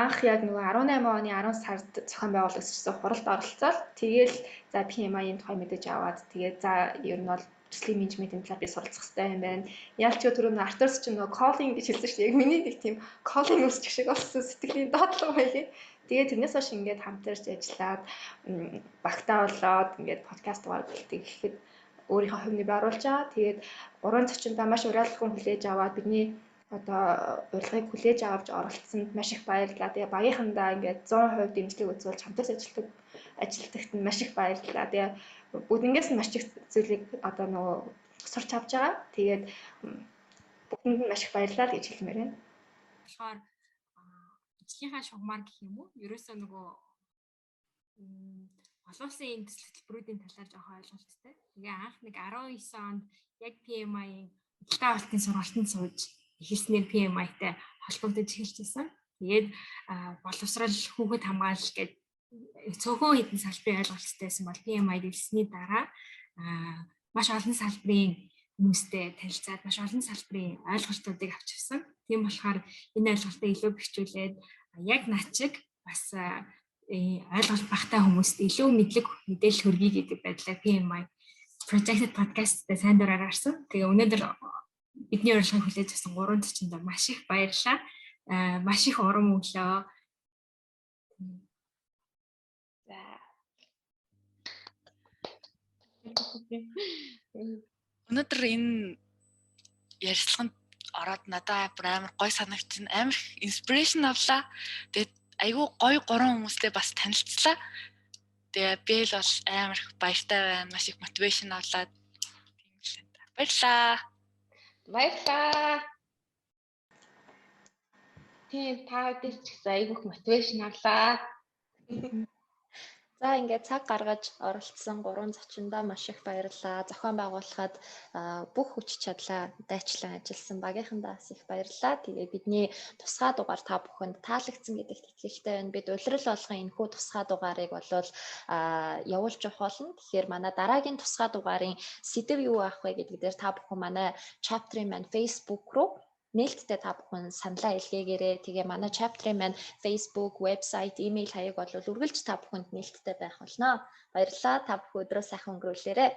[SPEAKER 6] анх яг нөгөө 18 оны 10 сард зохион байгуулагчсан хуралд оролцоод тэгээл за PMI-ийн тухай мэдэж аваад тэгээд за ер нь бол төслийн менежментийн талаар би суралцах хэрэгтэй юм байна. Яалч түрүү нөгөө Артурс ч нөгөө calling гэж хэлсэн шүү дээ. Яг миний нэг тийм calling үсчих шиг болсон сэтгэлийн доотлого байлээ. Тэгээд тэрнээс хойш ингээд хамтарч ажиллаад багтаа болоод ингээд подкаст дугаар бэлтгэхэд өөрийнхөө хувь нэмрээ оруулж байгаа. Тэгээд уран зочиндаа маш уриалгын хүлээж аваад бидний одоо урилгыг хүлээж авч оролцсонд маш их баярлалаа. Тэгээ багийнхандаа ингээд 100% дэмжлэг үзүүлж хамтарч ажилтгахад нь маш их баярлалаа. Тэгээ бүгднгээс нь маш их зүйлийг одоо нөгөө сурч авч байгаа. Тэгээд бүгдэнд нь маш их баярлалаа гэж хэлмээр байна.
[SPEAKER 4] болохоор ажлынхаа шугамар гэх юм уу? Ерөөсөө нөгөө олон улсын энэ төсөл хөтөлбөрүүдийн талаар жоох ойлголттой. Тэгээ анх нэг 19 онд яг PMI-ийн худалдаа авалтын сургалтанд сууж эхэлснээр PMI-тай холбогдож эхэлж байсан. Тэгээд боловсрал хүүхэд хамгаалал гэдэг цөөхөн хэдэн салбарын ойлголтойсэн бол PMI дэлгэсний дараа маш олон салбарын хүмүүстэй танилцаад маш олон салбарын ойлголтуудыг авч авсан. Тийм болохоор энэ ойлголтыг илүү бэхжүүлээд яг над шиг бас ойлголт багтай хүмүүст илүү мэдээлэл хүргэе гэдэг байдлаар PMI Projected Podcast-тэй сайн дураар гарсан. Тэгээ өнөөдөр бидний урилгыг хүлээж авсан 3 зочинд маш их баярлалаа. Маш их урам өглөө.
[SPEAKER 3] Өнөөдөр энэ ярилцлаганд ороод надад амар гой санагч амар инспирэшн авлаа. Тэгээд айгүй гоё 3 хүмүүстэй бас танилцлаа. Тэгээд би л бол амар их баяртай байна. Маш их мотивашн авлаа. Тийм л энэ. Баярлалаа.
[SPEAKER 8] Баярлалаа. Тийм та бүдээс ч гэсэн айгүй их мотивашн авлаа.
[SPEAKER 2] За ингээд цаг гаргаж оролцсон 3 зочиндоо маш их баярлалаа. Зохион байгуулахад бүх хүч чадлаа дайчлан ажилласан багийнхандаа бас их баярлалаа. Тэгээ бидний тусгай дугаар та бүхэнд таалагдсан гэдэгт итгэлтэй байна. Бид улирал болгон энэхүү тусгай дугаарыг болвол явуулж явах болно. Тэгэхээр манай дараагийн тусгай дугаарын сэдэв юу авах вэ гэдэг дээр та бүхэн манай chapter-ийн маань Facebook руу нээлттэй та бүхэн саналаа илгээгээрэй. Тэгээ манай chapter-ийн маань Facebook, website, email хаяг бол үргэлж та бүхэнд нээлттэй байх болно. Баярлалаа. Та бүхэн өдрөө сайхан өнгөрүүлээрэй.